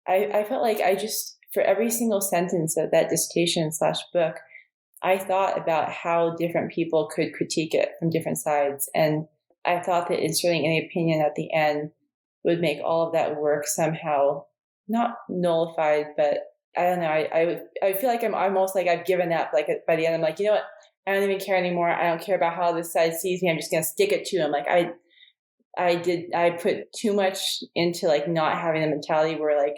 I felt like for every single sentence of that dissertation / book, I thought about how different people could critique it from different sides. And I thought that inserting any opinion at the end would make all of that work somehow not nullified, but I don't know. I feel like I'm almost like I've given up. Like by the end, I'm like, you know what? I don't even care anymore. I don't care about how this side sees me. I'm just going to stick it to them. Like I put too much into like not having the mentality where like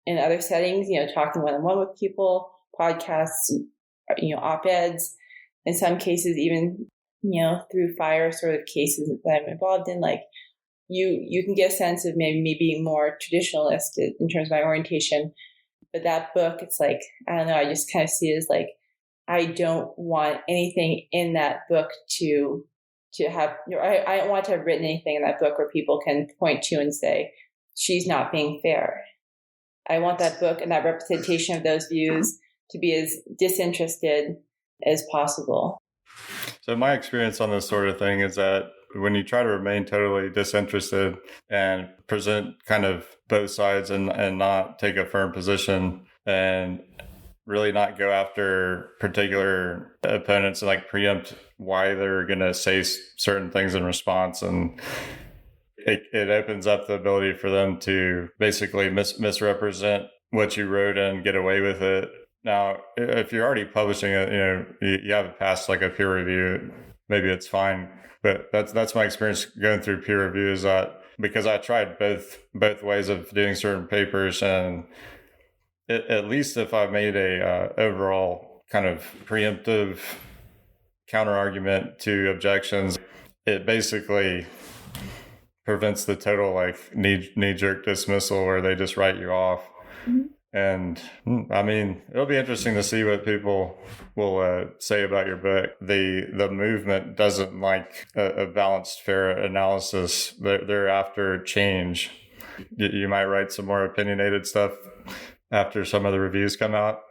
in other settings, talking one-on-one with people, podcasts, op-eds, in some cases, even, through fire sort of cases that I'm involved in, like you can get a sense of maybe me being more traditionalist in terms of my orientation. But that book, it's like, I don't know, I just kind of see it as like, I don't want anything in that book to have, I don't want to have written anything in that book where people can point to and say, she's not being fair. I want that book and that representation of those views to be as disinterested as possible. So my experience on this sort of thing is that when you try to remain totally disinterested and present kind of both sides and not take a firm position and really not go after particular opponents and like preempt why they're going to say certain things in response, and it opens up the ability for them to basically misrepresent what you wrote and get away with it. Now, if you're already publishing it, you haven't passed like a peer review, maybe it's fine. But that's my experience going through peer review, is that because I tried both ways of doing certain papers, and at least if I made a overall kind of preemptive counter argument to objections, it basically prevents the total like knee-jerk dismissal where they just write you off. Mm-hmm. And I mean, it'll be interesting to see what people will say about your book. The movement doesn't like a balanced, fair analysis. They're after change. You might write some more opinionated stuff after some of the reviews come out.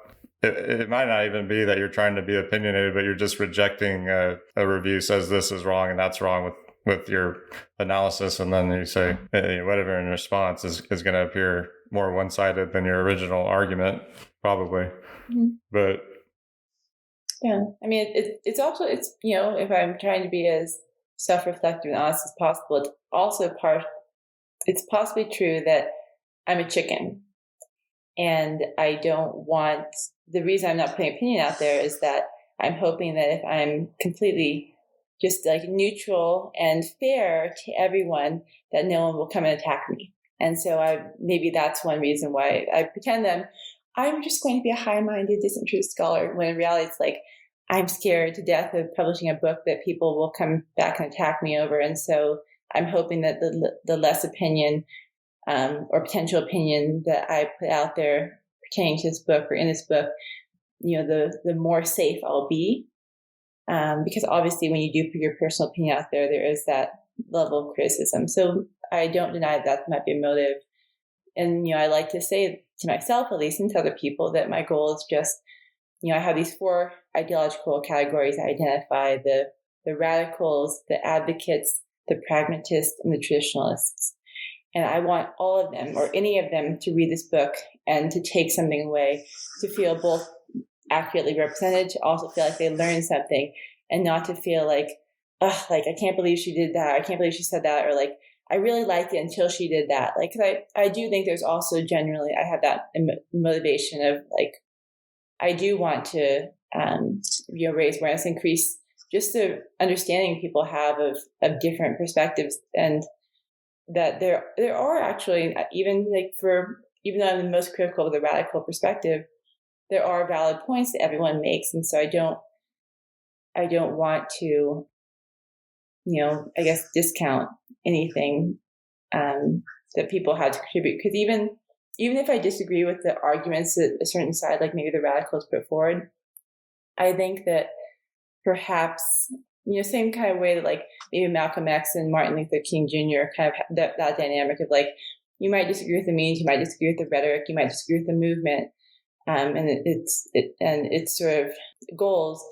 It might not even be that you're trying to be opinionated, but you're just rejecting a review says this is wrong and that's wrong with your analysis, and then you say whatever in response is going to appear more one-sided than your original argument, probably. Mm-hmm. But yeah, I mean, it's also if I'm trying to be as self-reflective and honest as possible, it's also it's possibly true that I'm a chicken, and I don't want, the reason I'm not putting opinion out there is that I'm hoping that if I'm completely just like neutral and fair to everyone, that no one will come and attack me. And so maybe that's one reason why I pretend that I'm just going to be a high-minded, disinterested scholar, when in reality it's like I'm scared to death of publishing a book that people will come back and attack me over. And so I'm hoping that the less opinion or potential opinion that I put out there pertaining to this book or in this book, the more safe I'll be. Because obviously when you do put your personal opinion out there, there is that level of criticism. So I don't deny that might be a motive. And, I like to say to myself, at least, and to other people, that my goal is just, I have these 4 ideological categories I identify: the radicals, the advocates, the pragmatists, and the traditionalists. And I want all of them, or any of them, to read this book and to take something away, to feel both accurately represented, to also feel like they learned something, and not to feel like, oh, like, I can't believe she did that. I can't believe she said that. Or like, I really liked it until she did that. Like, 'cause I do think there's also generally, I have that motivation of like, I do want to, raise awareness, increase just the understanding people have of different perspectives, and that there are actually, even though I'm the most critical of the radical perspective, there are valid points that everyone makes. And so I don't want to, I guess, discount anything that people had to contribute. Because even if I disagree with the arguments that a certain side, like maybe the radicals, put forward, I think that perhaps, same kind of way that like maybe Malcolm X and Martin Luther King Jr. kind of have that dynamic of like, you might disagree with the means, you might disagree with the rhetoric, you might disagree with the movement, and its sort of goals.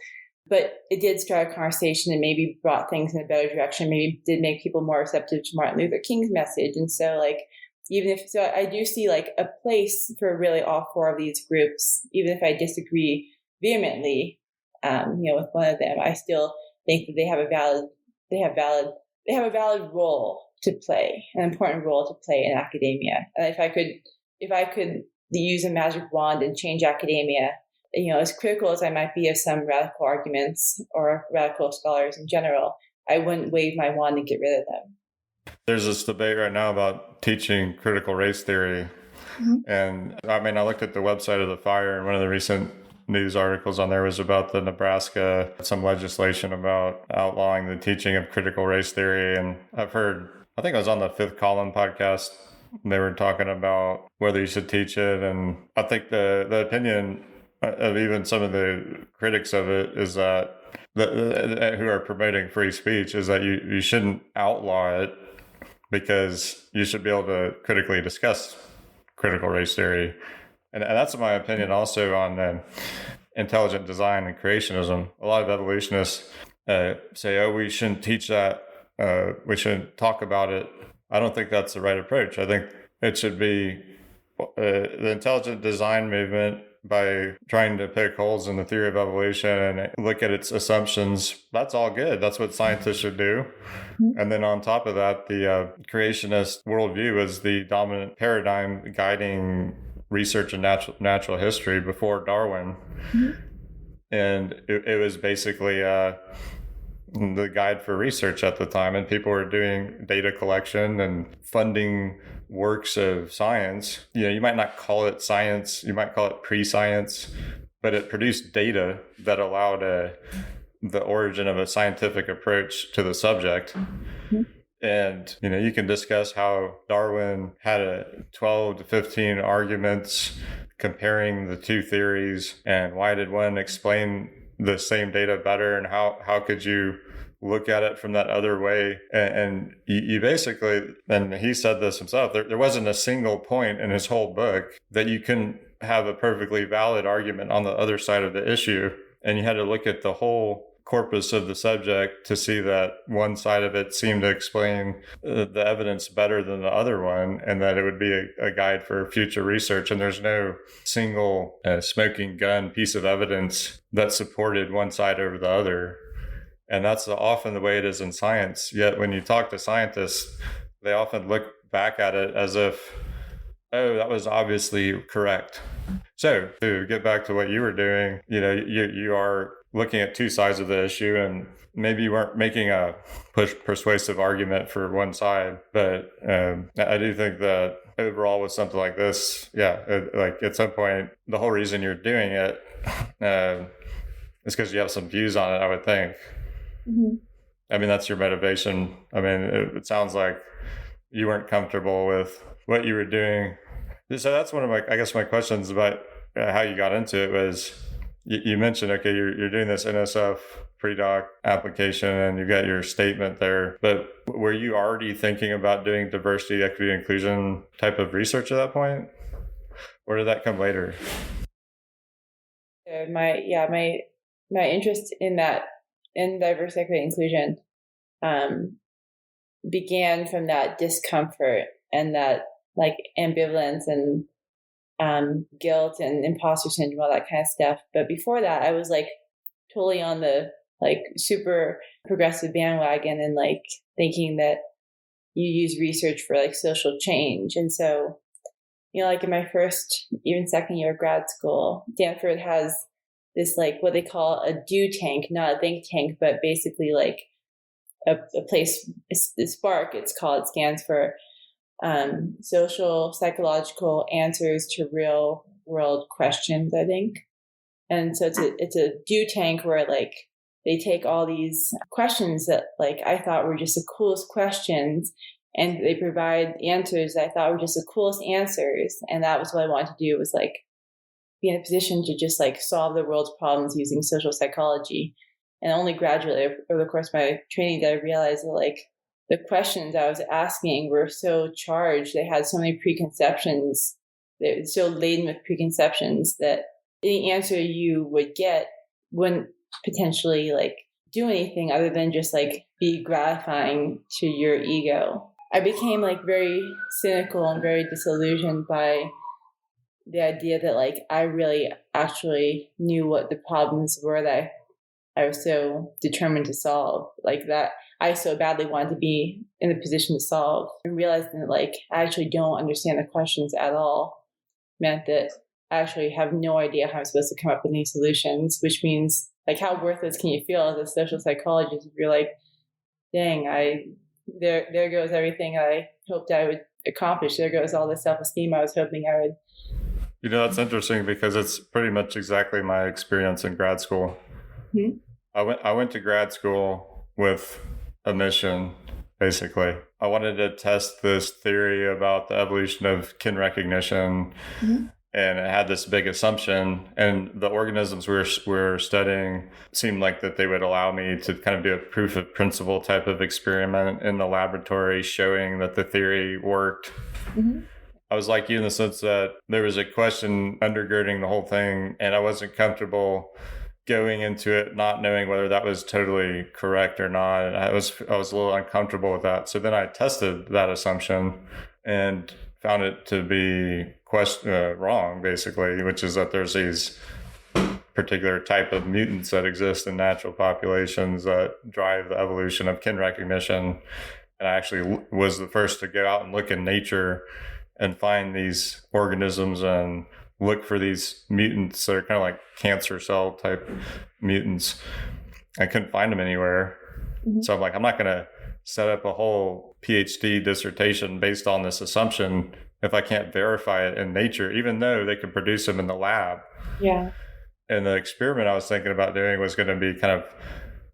But it did start a conversation and maybe brought things in a better direction, maybe did make people more receptive to Martin Luther King's message. And so like, I do see like a place for really all 4 of these groups, even if I disagree vehemently, with one of them. I still think that they have a valid role to play, an important role to play in academia. And if I could use a magic wand and change academia, as critical as I might be of some radical arguments or radical scholars in general, I wouldn't wave my wand and get rid of them. There's this debate right now about teaching critical race theory. Mm-hmm. And I looked at the website of the FIRE, and one of the recent news articles on there was about the Nebraska, some legislation about outlawing the teaching of critical race theory. And I've heard, I think I was on the Fifth Column podcast, they were talking about whether you should teach it. And I think the opinion of even some of the critics of it is that who are promoting free speech is that you shouldn't outlaw it, because you should be able to critically discuss critical race theory. And that's my opinion also on intelligent design and creationism. A lot of evolutionists say, oh, we shouldn't teach that. We shouldn't talk about it. I don't think that's the right approach. I think it should be the intelligent design movement, by trying to pick holes in the theory of evolution and look at its assumptions. That's all good. That's what scientists should do. Mm-hmm. And then on top of that, the creationist worldview is the dominant paradigm guiding research in natural history before Darwin. Mm-hmm. And it was basically the guide for research at the time. And people were doing data collection and funding works of science. You might not call it science, you might call it pre-science, but it produced data that allowed the origin of a scientific approach to the subject. Mm-hmm. And, you can discuss how Darwin had 12 to 15 arguments comparing the 2 theories, and why did one explain the same data better, and how could you look at it from that other way. And you basically, and he said this himself, there wasn't a single point in his whole book that you couldn't have a perfectly valid argument on the other side of the issue. And you had to look at the whole corpus of the subject to see that one side of it seemed to explain the evidence better than the other one, and that it would be a guide for future research. And there's no single smoking gun piece of evidence that supported one side over the other. And that's often the way it is in science. Yet when you talk to scientists, they often look back at it as if, oh, that was obviously correct. So to get back to what you were doing, you are looking at 2 sides of the issue, and maybe you weren't making a persuasive argument for one side, but I do think that overall with something like this, like at some point, the whole reason you're doing it it's because you have some views on it, I would think. Mm-hmm. I mean, that's your motivation. I mean, it sounds like you weren't comfortable with what you were doing. So that's one of my questions about how you got into it was you mentioned, okay, you're doing this NSF pre-doc application and you got your statement there, but were you already thinking about doing diversity, equity, and inclusion type of research at that point? Or did that come later? My interest in diversity, equity, and inclusion began from that discomfort and that like ambivalence and guilt and imposter syndrome, all that kind of stuff. But before that, I was like totally on the like super progressive bandwagon and like thinking that you use research for like social change. And so, like in my first, even second year of grad school, Stanford has this like what they call a do tank, not a think tank, but basically like a place, the SPARK, it's called, it stands for social psychological answers to real world questions, I think. And so it's a do tank where like they take all these questions that like I thought were just the coolest questions, and they provide answers I thought were just the coolest answers. And that was what I wanted to do, was like be in a position to just like solve the world's problems using social psychology. And only gradually over the course of my training did I realize that like the questions I was asking were so charged. They had so many preconceptions. They were so laden with preconceptions that any answer you would get wouldn't potentially like do anything other than just like be gratifying to your ego. I became like very cynical and very disillusioned by the idea that like I really actually knew what the problems were that I was so determined to solve, like that I so badly wanted to be in a position to solve, and realizing that like I actually don't understand the questions at all meant that I actually have no idea how I'm supposed to come up with any solutions, which means like how worthless can you feel as a social psychologist if you're like, dang, there goes everything I hoped I would accomplish. There goes all the self-esteem I was hoping I would. That's interesting because it's pretty much exactly my experience in grad school. Mm-hmm. I went to grad school with a mission, basically. I wanted to test this theory about the evolution of kin recognition, mm-hmm. and it had this big assumption, and the organisms we were studying seemed like that they would allow me to kind of do a proof of principle type of experiment in the laboratory showing that the theory worked. Mm-hmm. I was like you in the sense that there was a question undergirding the whole thing, and I wasn't comfortable going into it not knowing whether that was totally correct or not. And I was a little uncomfortable with that. So then I tested that assumption and found it to be wrong, basically, which is that there's these particular type of mutants that exist in natural populations that drive the evolution of kin recognition. And I actually was the first to go out and look in nature and find these organisms and look for these mutants that are kind of like cancer cell type mutants. I couldn't find them anywhere. Mm-hmm. So I'm like, I'm not going to set up a whole PhD dissertation based on this assumption if I can't verify it in nature, even though they could produce them in the lab. Yeah. And the experiment I was thinking about doing was going to be kind of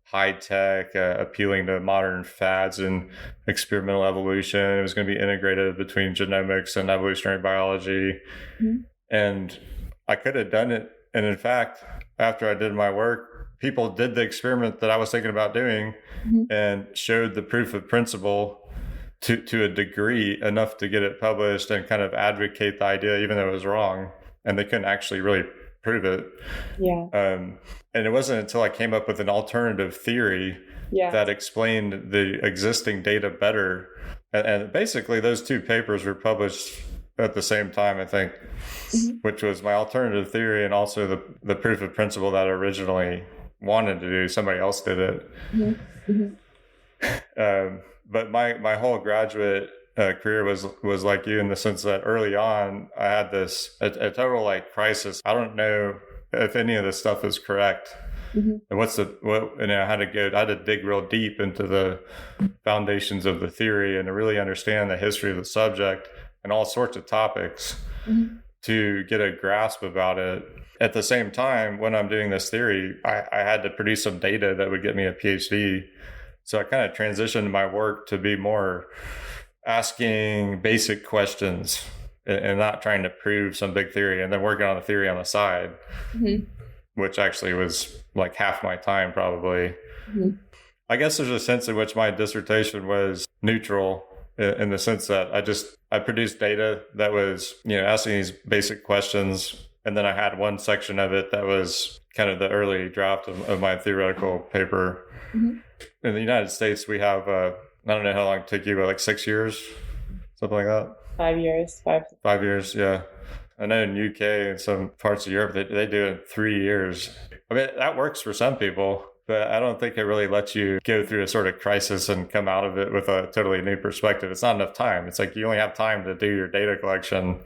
high tech, appealing to modern fads in experimental evolution. It was going to be integrated between genomics and evolutionary biology. Mm-hmm. And I could have done it. And in fact, after I did my work, people did the experiment that I was thinking about doing, mm-hmm. and showed the proof of principle to a degree enough to get it published and kind of advocate the idea, even though it was wrong. And they couldn't actually really prove it. Yeah. And it wasn't until I came up with an alternative theory that explained the existing data better. And basically those two papers were published at the same time, I think, mm-hmm. which was my alternative theory and also the proof of principle that I originally wanted to do. Somebody else did it. Mm-hmm. Mm-hmm. But my whole graduate career was like you in the sense that early on I had this a total like crisis. I don't know if any of this stuff is correct. Mm-hmm. And I had to dig real deep into the foundations of the theory and to really understand the history of the subject and all sorts of topics, mm-hmm. to get a grasp about it. at the same time, when I'm doing this theory, I had to produce some data that would get me a PhD. So I kind of transitioned my work to be more asking basic questions and not trying to prove some big theory, and then working on the theory on the side, which actually was like half my time probably. I guess there's a sense in which my dissertation was neutral in the sense that I produced data that was, asking these basic questions. And then I had one section of it that was kind of the early draft of my theoretical paper. In the United States, we have, I don't know how long it took you, but like 6 years, something like that. 5 years. 5 years, yeah. I know in UK and some parts of Europe, they do it in 3 years. I mean, that works for some people, but I don't think it really lets you go through a sort of crisis and come out of it with a totally new perspective. It's not enough time. It's like you only have time to do your data collection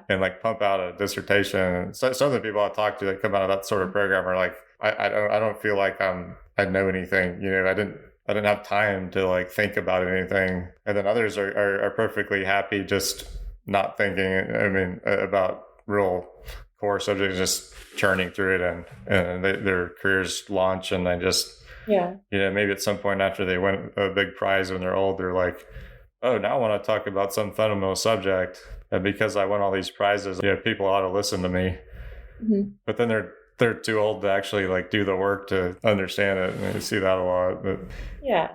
and like pump out a dissertation. So some of the people I talk to that come out of that sort of program are like, I don't feel like I know anything. I didn't have time to like think about anything. And then others are perfectly happy just not thinking, about real core subjects, just churning through it, and their careers launch, and they just, maybe at some point after they win a big prize when they're old, they're like, oh, now I want to talk about some fundamental subject. And because I won all these prizes, people ought to listen to me. But then they're too old to actually like do the work to understand it. And you see that a lot. But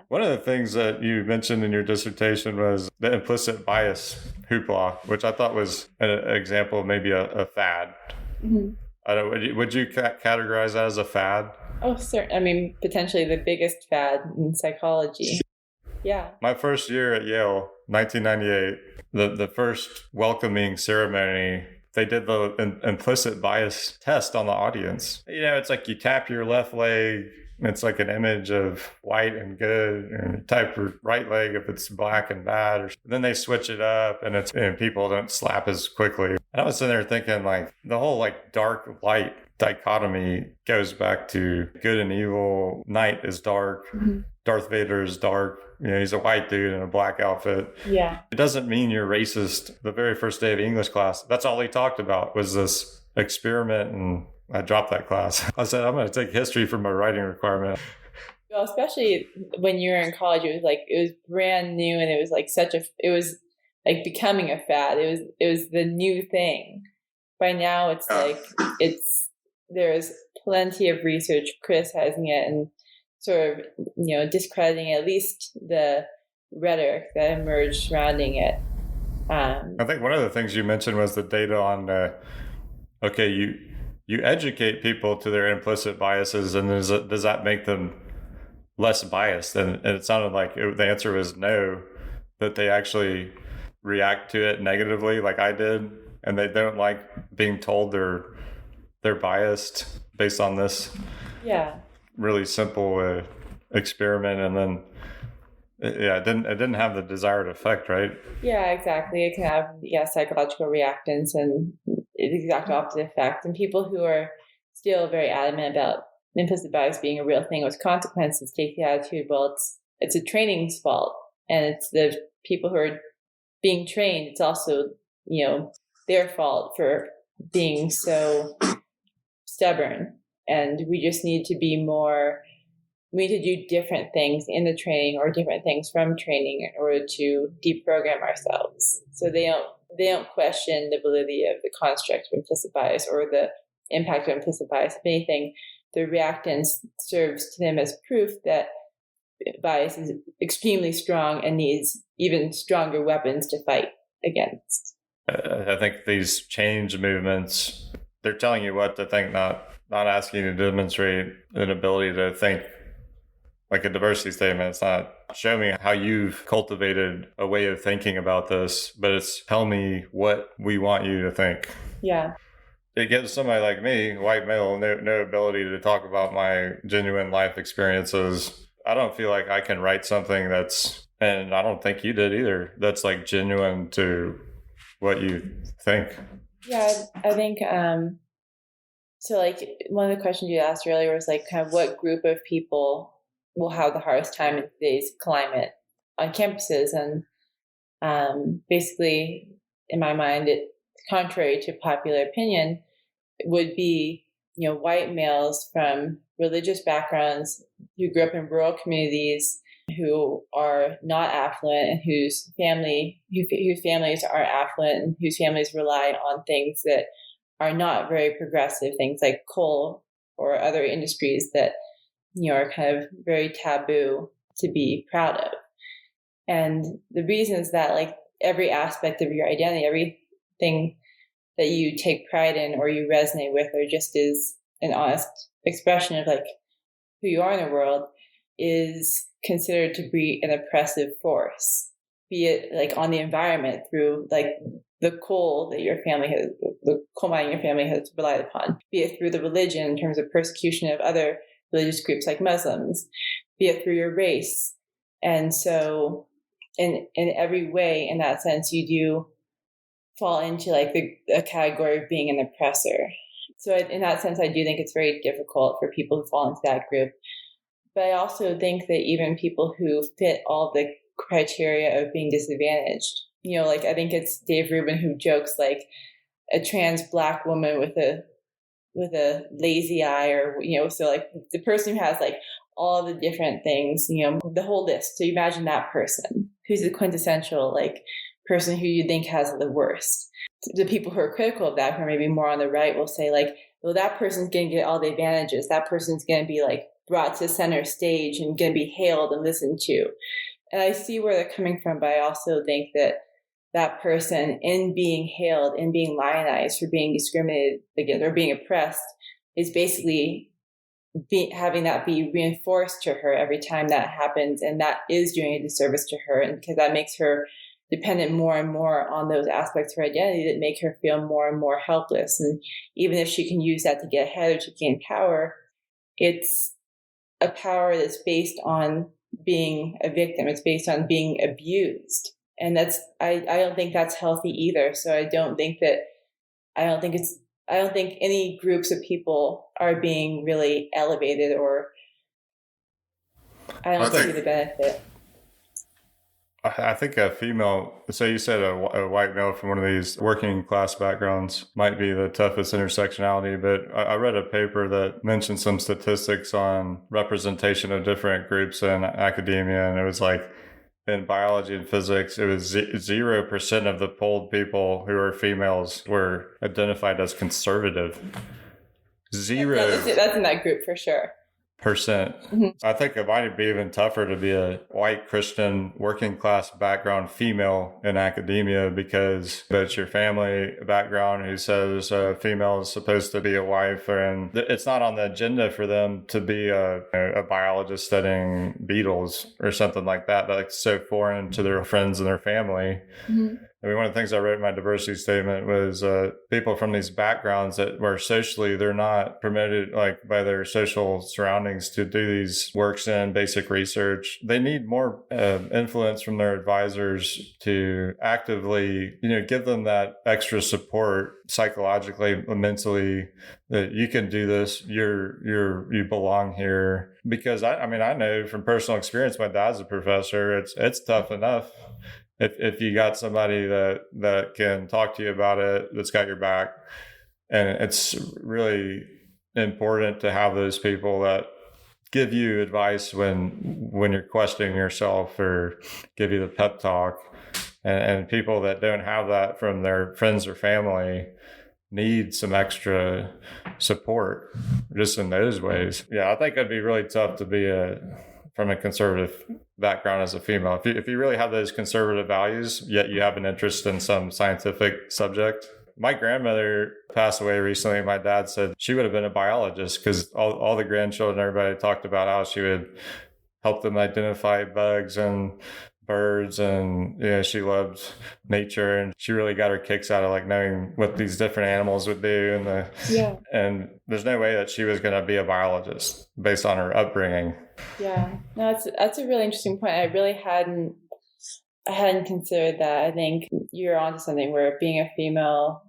one of the things that you mentioned in your dissertation was the implicit bias hoopla, which I thought was an example of maybe a fad. I don't. Would you categorize that as a fad? Oh, certainly. Potentially the biggest fad in psychology. Yeah. My first year at Yale, 1998, the first welcoming ceremony, they did the implicit bias test on the audience. It's like you tap your left leg, it's like an image of white and good, and you tap your right leg if it's black and bad. Or then they switch it up, and people don't slap as quickly. And I was sitting there thinking, like, the whole like dark light dichotomy goes back to good and evil. Night is dark. Darth Vader is dark. He's a white dude in a black outfit. Yeah. It doesn't mean you're racist. The very first day of English class, that's all he talked about was this experiment, and I dropped that class. I said, I'm going to take history for my writing requirement. Well, especially when you were in college, it was brand new, and it was like it was like becoming a fad. It was the new thing. By now, it's like there's plenty of research criticizing it and sort of, discrediting at least the rhetoric that emerged surrounding it. I think one of the things you mentioned was the data on, you educate people to their implicit biases, and does that make them less biased? And it sounded like the answer was no, that they actually react to it negatively like I did, and they don't like being told they're biased based on this really simple experiment, and then it didn't have the desired effect, right? Yeah, exactly. It can have psychological reactance and the exact opposite effect. And people who are still very adamant about implicit bias being a real thing with consequences take the attitude, well, it's a training's fault, and it's the people who are being trained, it's also their fault for being so stubborn. And we just need to do different things in the training, or different things from training, in order to deprogram ourselves. So they don't question the validity of the construct of implicit bias or the impact of implicit bias. If anything, the reactance serves to them as proof that bias is extremely strong and needs even stronger weapons to fight against. I think these change movements, they're telling you what to think, not asking you to demonstrate an ability to think. Like a diversity statement, it's not show me how you've cultivated a way of thinking about this, but it's tell me what we want you to think. Yeah. It gives somebody like me, white male, no ability to talk about my genuine life experiences. I don't feel like I can write something and I don't think you did either, that's like genuine to what you think. Yeah, I think, so like one of the questions you asked earlier was like kind of what group of people will have the hardest time in today's climate on campuses. And basically, in my mind, it's contrary to popular opinion. would be, white males from religious backgrounds who grew up in rural communities, who are not affluent and whose families are affluent and whose families rely on things that are not very progressive, things like coal or other industries that, are kind of very taboo to be proud of. And the reason is that like every aspect of your identity, everything that you take pride in or you resonate with or just is an honest expression of like who you are in the world is considered to be an oppressive force, be it like on the environment through like the coal that your family has, the coal mining your family has relied upon, be it through the religion in terms of persecution of other religious groups like Muslims, be it through your race. And so in every way, in that sense, you do fall into like a category of being an oppressor. So in that sense, I do think it's very difficult for people who fall into that group. But I also think that even people who fit all the criteria of being disadvantaged, like I think it's Dave Rubin who jokes like a trans Black woman with a lazy eye, or so like the person who has like all the different things, the whole list. So you imagine that person who's the quintessential like person who you think has the worst. The people who are critical of that, who are maybe more on the right, will say like, well, that person's going to get all the advantages. That person's going to be like brought to center stage and going to be hailed and listened to. And I see where they're coming from, but I also think that that person, in being hailed, in being lionized for being discriminated against or being oppressed, is basically having that be reinforced to her every time that happens. And that is doing a disservice to her. And because that makes her dependent more and more on those aspects of her identity that make her feel more and more helpless. And even if she can use that to get ahead or to gain power, it's a power that's based on being a victim. It's based on being abused. And I don't think that's healthy either. So I don't think any groups of people are being really elevated, or I don't see the benefit. I think a female, so you said a white male from one of these working class backgrounds might be the toughest intersectionality, but I read a paper that mentioned some statistics on representation of different groups in academia, and it was like in biology and physics, it was 0% of the polled people who are females were identified as conservative. Zero. That's in that group for sure. %. Mm-hmm. I think it might be even tougher to be a white Christian working class background female in academia, because it's your family background who says a female is supposed to be a wife, and it's not on the agenda for them to be a biologist studying beetles or something like that. That's so foreign to their friends and their family. Mm-hmm. I mean, one of the things I wrote in my diversity statement was people from these backgrounds that were socially, they're not permitted like by their social surroundings to do these works in basic research. They need more influence from their advisors to actively, give them that extra support psychologically, mentally, that you can do this, you belong here. Because I know from personal experience, my dad's a professor. It's tough enough. If you got somebody that can talk to you about it, that's got your back. And it's really important to have those people that give you advice when you're questioning yourself, or give you the pep talk. And people that don't have that from their friends or family need some extra support just in those ways. Yeah, I think it'd be really tough to be from a conservative background as a female. If you really have those conservative values, yet you have an interest in some scientific subject. My grandmother passed away recently. My dad said she would have been a biologist, because all the grandchildren, everybody talked about how she would help them identify bugs and birds, and she loved nature, and she really got her kicks out of like knowing what these different animals would do, and there's no way that she was going to be a biologist based on her upbringing. No, that's a really interesting point. I really hadn't considered that. I think you're onto something, where being a female,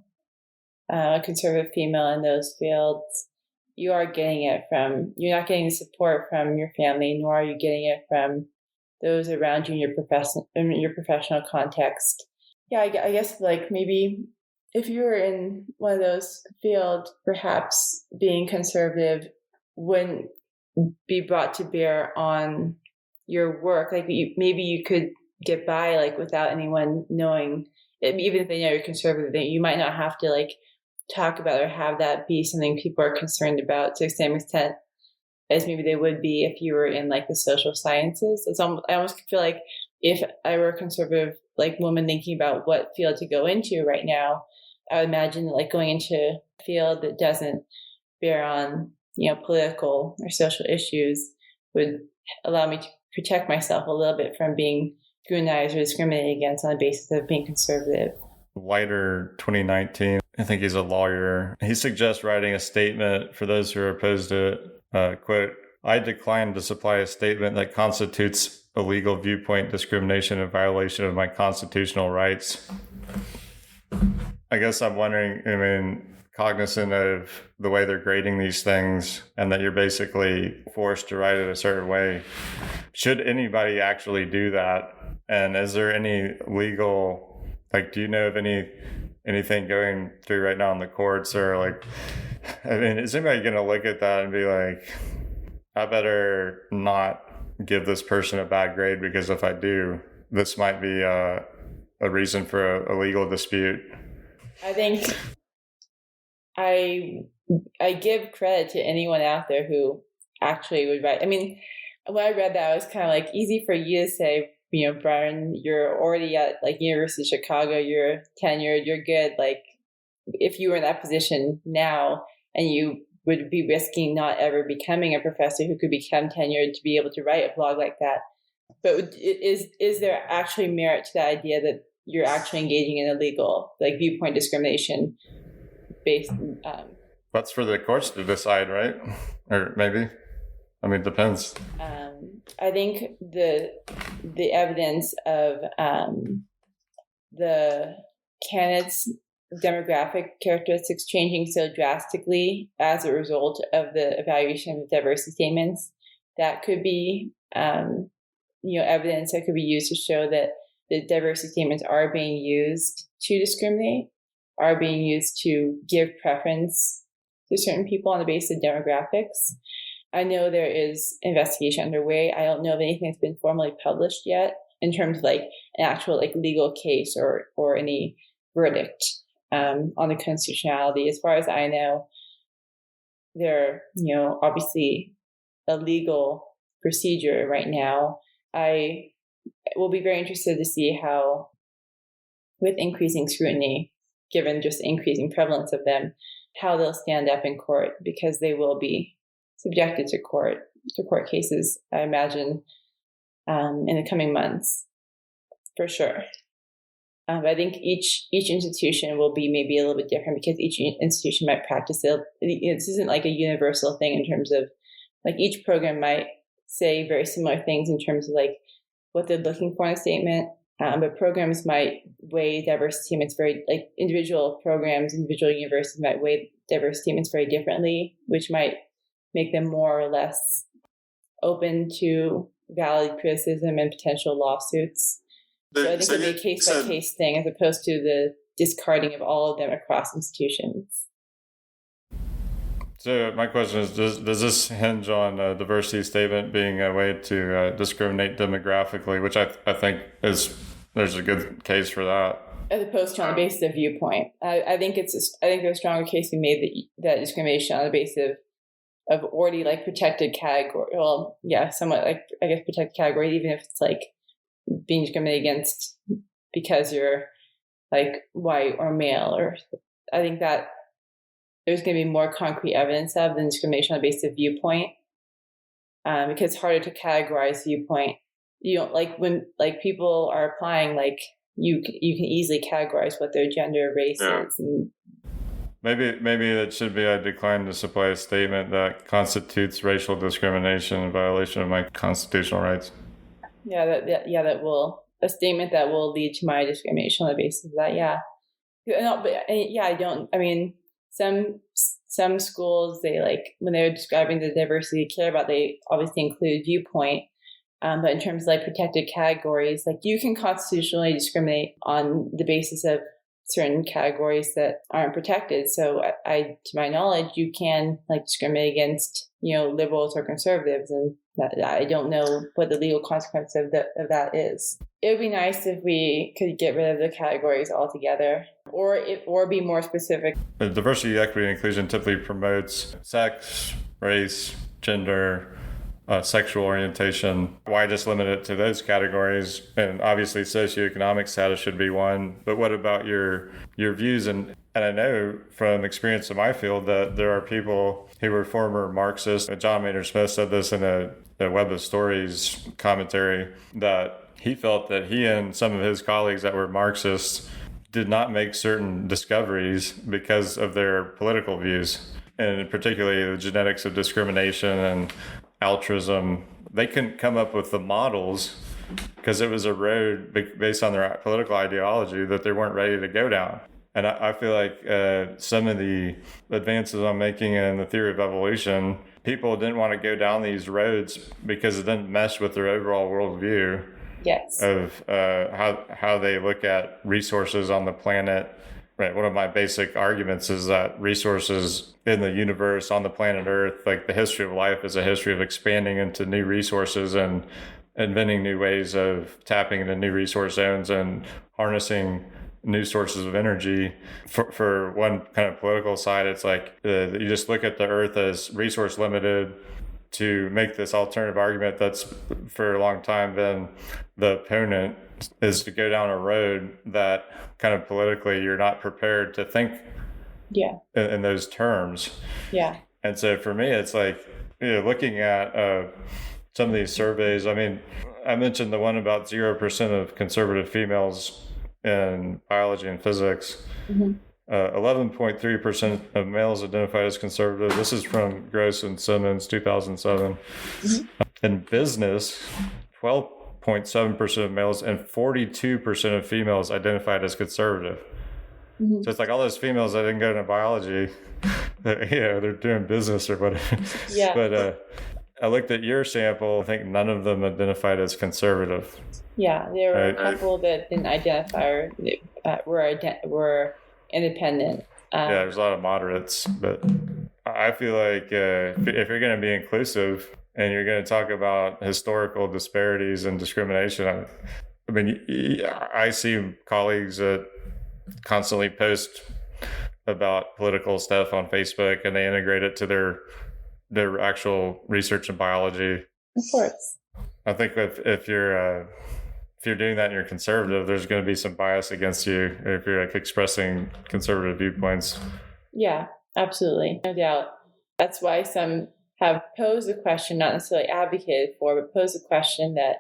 a conservative female in those fields, you're not getting the support from your family, nor are you getting it from those around you in your professional context. Yeah, I guess like maybe if you were in one of those fields, perhaps being conservative wouldn't be brought to bear on your work. Like maybe you could get by like without anyone knowing it, even if they know you're conservative, you might not have to like talk about or have that be something people are concerned about to the same extent as maybe they would be if you were in like the social sciences. I almost feel like if I were a conservative like woman thinking about what field to go into right now, I would imagine like going into a field that doesn't bear on, political or social issues would allow me to protect myself a little bit from being scrutinized or discriminated against on the basis of being conservative. Leiter 2019, I think he's a lawyer. He suggests writing a statement for those who are opposed to it. Quote, "I decline to supply a statement that constitutes illegal viewpoint discrimination in violation of my constitutional rights." I guess I'm wondering, cognizant of the way they're grading these things and that you're basically forced to write it a certain way, should anybody actually do that? And is there any legal, do you know of anything going through right now in the courts, or is anybody going to look at that and be like, I better not give this person a bad grade because if I do, this might be a reason for a legal dispute? I think I give credit to anyone out there who actually would write. When I read that, it was kind of like easy for you to say, Brian, you're already at University of Chicago, you're tenured, you're good. If you were in that position now and you would be risking not ever becoming a professor who could become tenured to be able to write a blog like that. But is there actually merit to the idea that you're actually engaging in illegal viewpoint discrimination based? That's for the courts to decide, right? Or maybe. It depends. I think the evidence of the candidates' demographic characteristics changing so drastically as a result of the evaluation of diversity statements, that could be evidence that could be used to show that the diversity statements are being used to discriminate, are being used to give preference to certain people on the basis of demographics. I know there is investigation underway. I don't know of anything that's been formally published yet in terms of an actual legal case or any verdict on the constitutionality. As far as I know, there obviously a legal procedure right now. I will be very interested to see how, with increasing scrutiny, given just increasing prevalence of them, how they'll stand up in court, because they will be subjected to court cases, I imagine, in the coming months, for sure. I think each institution will be maybe a little bit different because each institution might practice it. This isn't a universal thing in terms of each program might say very similar things in terms of what they're looking for in a statement. But programs might weigh diversity statements very, individual programs, individual universities might weigh diversity statements very differently, which might make them more or less open to valid criticism and potential lawsuits. So I think it'll be a case-by-case thing as opposed to the discarding of all of them across institutions. So my question is, does this hinge on a diversity statement being a way to discriminate demographically, which I think there's a good case for that? As opposed to on the basis of viewpoint. I think there's a stronger case to be made that discrimination on the basis of already protected category. Well, yeah, somewhat protected category, even if it's being discriminated against because you're white or male, or I think that there's going to be more concrete evidence of than discrimination on the basis of viewpoint, because it's harder to categorize viewpoint. You don't when people are applying, you can easily categorize what their gender, race is. And maybe it should be, I decline to supply a statement that constitutes racial discrimination in violation of my constitutional rights. That will, a statement that will lead to my discrimination on the basis of that. Yeah. No, but I don't, some schools, they when they're describing the diversity they care about, they obviously include viewpoint. But in terms of protected categories, you can constitutionally discriminate on the basis of certain categories that aren't protected. So I to my knowledge, you can discriminate against, liberals or conservatives, and I don't know what the legal consequence of that is. It would be nice if we could get rid of the categories altogether, or be more specific. Diversity, equity, and inclusion typically promotes sex, race, gender, sexual orientation. Why just limit it to those categories? And obviously socioeconomic status should be one, but what about your views? And I know from experience in my field that there are people who were former Marxists. John Maynard Smith said this in a Web of Stories commentary, that he felt that he and some of his colleagues that were Marxists did not make certain discoveries because of their political views, and particularly the genetics of discrimination and altruism. They couldn't come up with the models because it was a road based on their political ideology that they weren't ready to go down. And I feel like some of the advances I'm making in the theory of evolution, people didn't want to go down these roads because it didn't mesh with their overall worldview. Yes. Of how they look at resources on the planet. Right. One of my basic arguments is that resources in the universe, on the planet Earth, like the history of life is a history of expanding into new resources and inventing new ways of tapping into new resource zones and harnessing new sources of energy. For one kind of political side, it's like you just look at the Earth as resource limited, to make this alternative argument that's for a long time been the opponent, is to go down a road that kind of politically you're not prepared to think in those terms. Yeah. And so for me, it's like, looking at some of these surveys, I mean, I mentioned the one about 0% of conservative females in biology and physics. Mm-hmm. 11.3% of males identified as conservative. This is from Gross and Simmons, 2007. Mm-hmm. In business, 12.7% of males and 42% of females identified as conservative. Mm-hmm. So it's like all those females that didn't go into biology, they're doing business or whatever. Yeah. But I looked at your sample. I think none of them identified as conservative. Yeah, there were a couple that didn't identify or were independent. There's a lot of moderates, but I feel like if you're going to be inclusive and you're going to talk about historical disparities and discrimination, I mean, I see colleagues that constantly post about political stuff on Facebook and they integrate it to their actual research in biology. Of course. I think if you're doing that and you're conservative, there's going to be some bias against you if you're expressing conservative viewpoints. Yeah, absolutely. No doubt. That's why some have posed the question, not necessarily advocated for, but posed the question that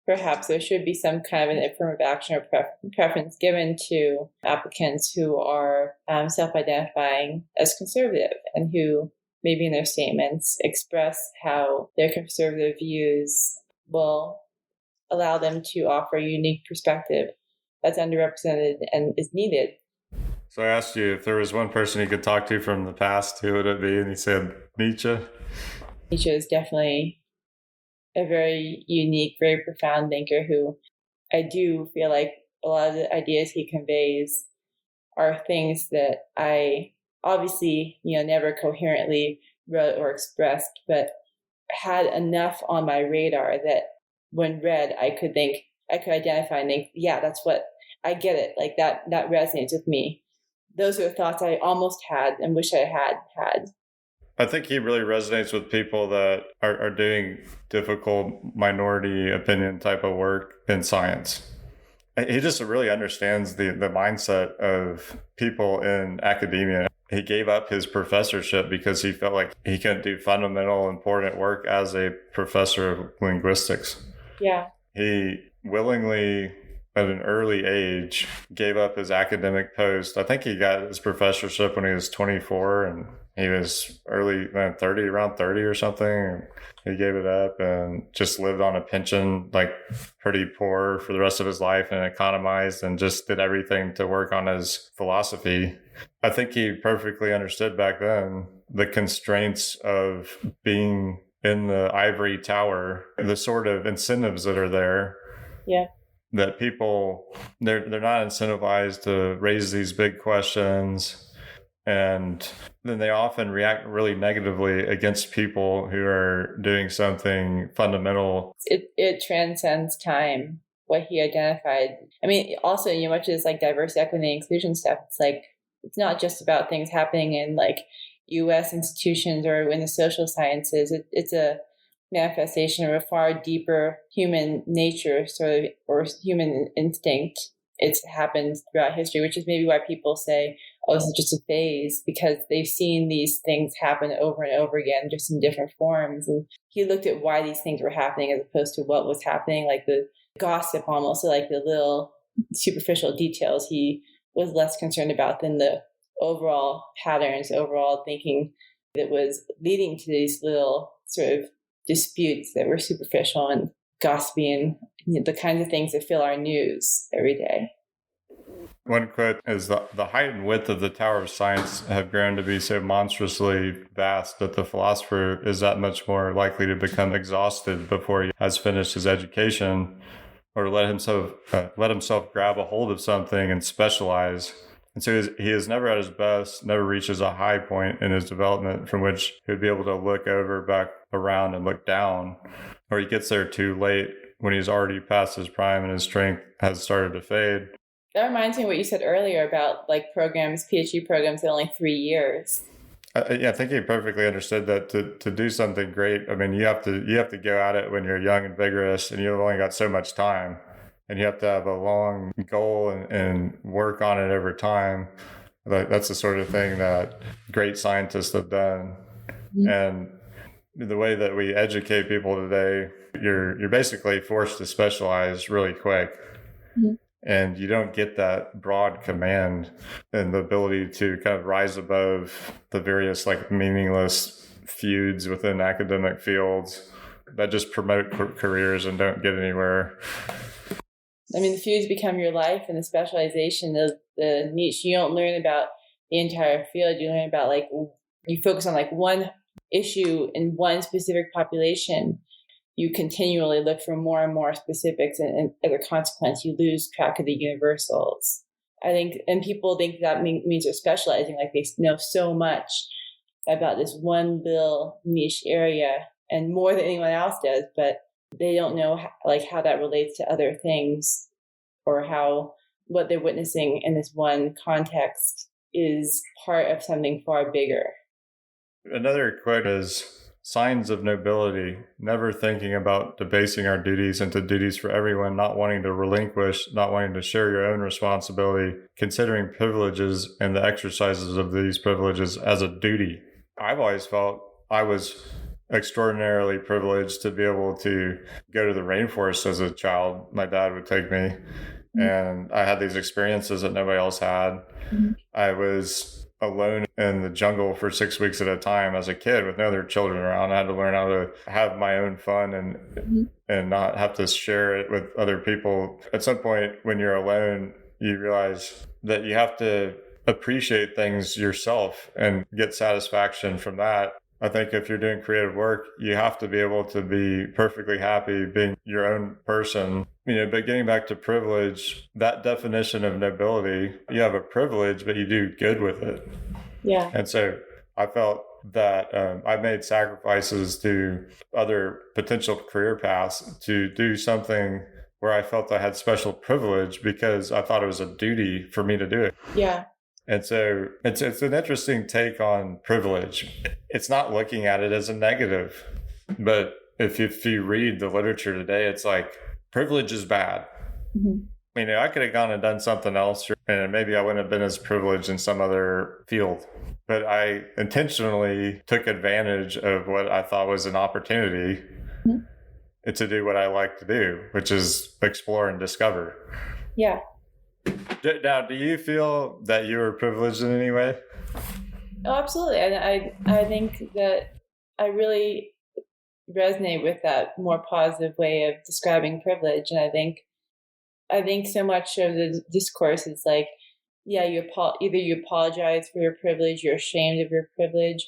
perhaps there should be some kind of an affirmative action or preference given to applicants who are self-identifying as conservative and who maybe in their statements express how their conservative views will allow them to offer a unique perspective that's underrepresented and is needed. So I asked you if there was one person you could talk to from the past, who would it be? And you said Nietzsche. Nietzsche is definitely a very unique, very profound thinker who I do feel like a lot of the ideas he conveys are things that I obviously, never coherently wrote or expressed, but had enough on my radar that when read, I could identify and think, yeah, that's what, I get it. Like that resonates with me. Those are the thoughts I almost had and wish I had. I think he really resonates with people that are doing difficult minority opinion type of work in science. He just really understands the mindset of people in academia. He gave up his professorship because he felt like he couldn't do fundamental, important work as a professor of linguistics. Yeah. He willingly, at an early age, gave up his academic post. I think he got his professorship when he was 24 and he was around 30 or something. He gave it up and just lived on a pension, like pretty poor for the rest of his life, and economized and just did everything to work on his philosophy. I think he perfectly understood back then the constraints of being in the Ivory Tower, the sort of incentives that are there. Yeah. that people, they're not incentivized to raise these big questions. And then they often react really negatively against people who are doing something fundamental. It transcends time, what he identified. I mean, also, much as like diversity, equity, and inclusion stuff, it's like, it's not just about things happening in like U.S. institutions or in the social sciences. It's a manifestation of a far deeper human nature, sort of, or human instinct. It's happened throughout history, which is maybe why people say, oh, this is just a phase, because they've seen these things happen over and over again, just in different forms. And he looked at why these things were happening as opposed to what was happening, like the gossip almost, so like the little superficial details he was less concerned about than the overall patterns, overall thinking that was leading to these little sort of disputes that were superficial and gossipy and the kinds of things that fill our news every day. One quote is the height and width of the Tower of Science have grown to be so monstrously vast that the philosopher is that much more likely to become exhausted before he has finished his education, or let himself grab a hold of something and specialize. And so he is never at his best, never reaches a high point in his development from which he would be able to look over, back around, and look down, or he gets there too late when he's already past his prime and his strength has started to fade. That reminds me of what you said earlier about like programs, PhD programs, that only 3 years. I think he perfectly understood that to do something great, I mean, you have to go at it when you're young and vigorous, and you've only got so much time, and you have to have a long goal and work on it over time. That's the sort of thing that great scientists have done. Mm-hmm. And the way that we educate people today, you're basically forced to specialize really quick. Mm-hmm. And you don't get that broad command and the ability to kind of rise above the various like meaningless feuds within academic fields that just promote careers and don't get anywhere. I mean, the feuds become your life, and the specialization of the niche. You don't learn about the entire field. You learn about like, you focus on like one issue in one specific population. You continually look for more and more specifics, and as a consequence, you lose track of the universals. I think, and people think that means they're specializing, like they know so much about this one little niche area and more than anyone else does, but they don't know how that relates to other things, or how what they're witnessing in this one context is part of something far bigger. Another quote is, "Signs of nobility, never thinking about debasing our duties into duties for everyone, not wanting to relinquish, not wanting to share your own responsibility, considering privileges and the exercises of these privileges as a duty." I've always felt I was extraordinarily privileged to be able to go to the rainforest as a child. My dad would take me, and I had these experiences that nobody else had. Mm-hmm. I was alone in the jungle for 6 weeks at a time as a kid with no other children around. I had to learn how to have my own fun and not have to share it with other people. At some point when you're alone, you realize that you have to appreciate things yourself and get satisfaction from that. I think if you're doing creative work, you have to be able to be perfectly happy being your own person. But getting back to privilege, that definition of nobility, you have a privilege, but you do good with it. Yeah. And so I felt that I made sacrifices to other potential career paths to do something where I felt I had special privilege because I thought it was a duty for me to do it. Yeah. And so it's an interesting take on privilege. It's not looking at it as a negative, but if you read the literature today, it's like privilege is bad. Mm-hmm. I could have gone and done something else, and maybe I wouldn't have been as privileged in some other field. But I intentionally took advantage of what I thought was an opportunity to do what I like to do, which is explore and discover. Yeah. Now, do you feel that you were privileged in any way? Oh, absolutely. And I think that I really resonate with that more positive way of describing privilege. And I think so much of the discourse is like, yeah, either you apologize for your privilege, you're ashamed of your privilege,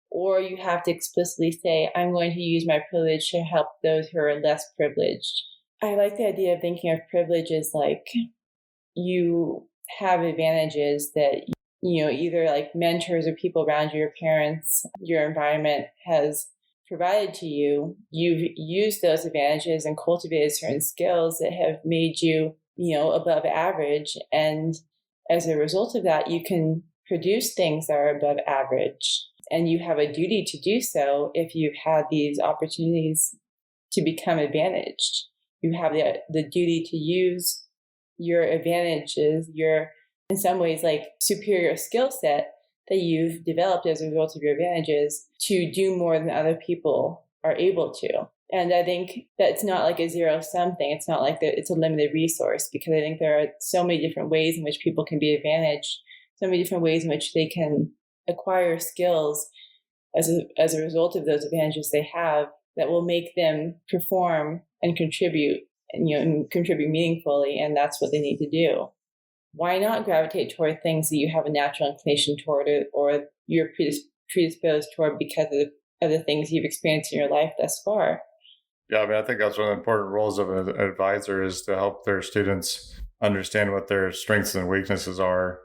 or you have to explicitly say, I'm going to use my privilege to help those who are less privileged. I like the idea of thinking of privilege as like you have advantages that, either like mentors or people around you, your parents, your environment has provided to you. You've used those advantages and cultivated certain skills that have made you, above average. And as a result of that, you can produce things that are above average. And you have a duty to do so if you've had these opportunities to become advantaged. You have the duty to use your advantages, your, in some ways, like superior skill set that you've developed as a result of your advantages to do more than other people are able to. And I think that it's not like a zero-sum thing. It's not like it's a limited resource, because I think there are so many different ways in which people can be advantaged, so many different ways in which they can acquire skills as a result of those advantages they have that will make them perform and contribute, and contribute meaningfully. And that's what they need to do. Why not gravitate toward things that you have a natural inclination toward, or you're predisposed toward because of the things you've experienced in your life thus far? Yeah, I mean, I think that's one of the important roles of an advisor, is to help their students understand what their strengths and weaknesses are,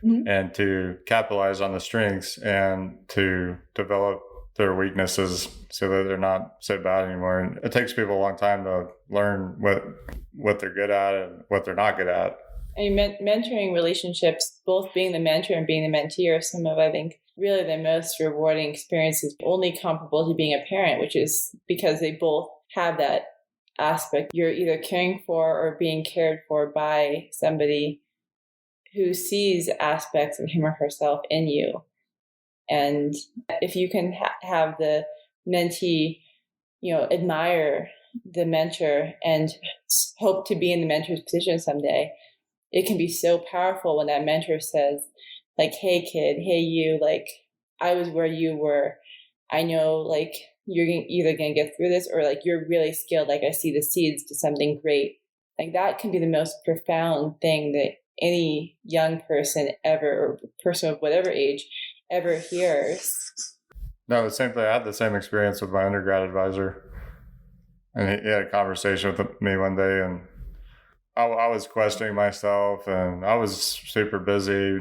mm-hmm. and to capitalize on the strengths and to develop their weaknesses so that they're not so bad anymore. And it takes people a long time to learn what they're good at and what they're not good at. And mentoring relationships, both being the mentor and being the mentee, are some of, I think, really the most rewarding experiences, only comparable to being a parent, which is because they both have that aspect. You're either caring for or being cared for by somebody who sees aspects of him or herself in you. And if you can have the mentee, admire the mentor and hope to be in the mentor's position someday, it can be so powerful when that mentor says, like, hey kid, hey you, like, I was where you were. I know, like, you're either going to get through this, or like, you're really skilled. Like, I see the seeds to something great. Like, that can be the most profound thing that any young person ever, or person of whatever age, ever hears. No, the same thing. I had the same experience with my undergrad advisor. And he had a conversation with me one day, and I was questioning myself, and I was super busy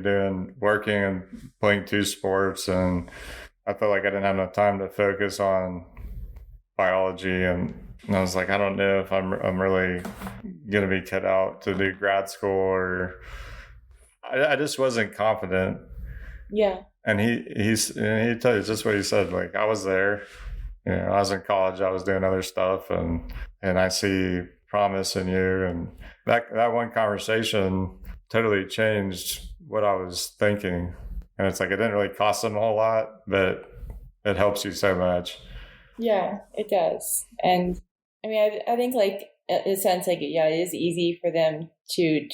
working and playing 2 sports, and I felt like I didn't have enough time to focus on biology, and I was like, I don't know if I'm really going to be cut out to do grad school, or I just wasn't confident. Yeah. And he told you just what he said. Like, I was there, I was in college, I was doing other stuff, and I see promise in you. And that one conversation totally changed what I was thinking. And it's like, it didn't really cost them a whole lot, but it helps you so much. Yeah, it does. And I mean, I think, like, in a sense, like, yeah, it is easy for them to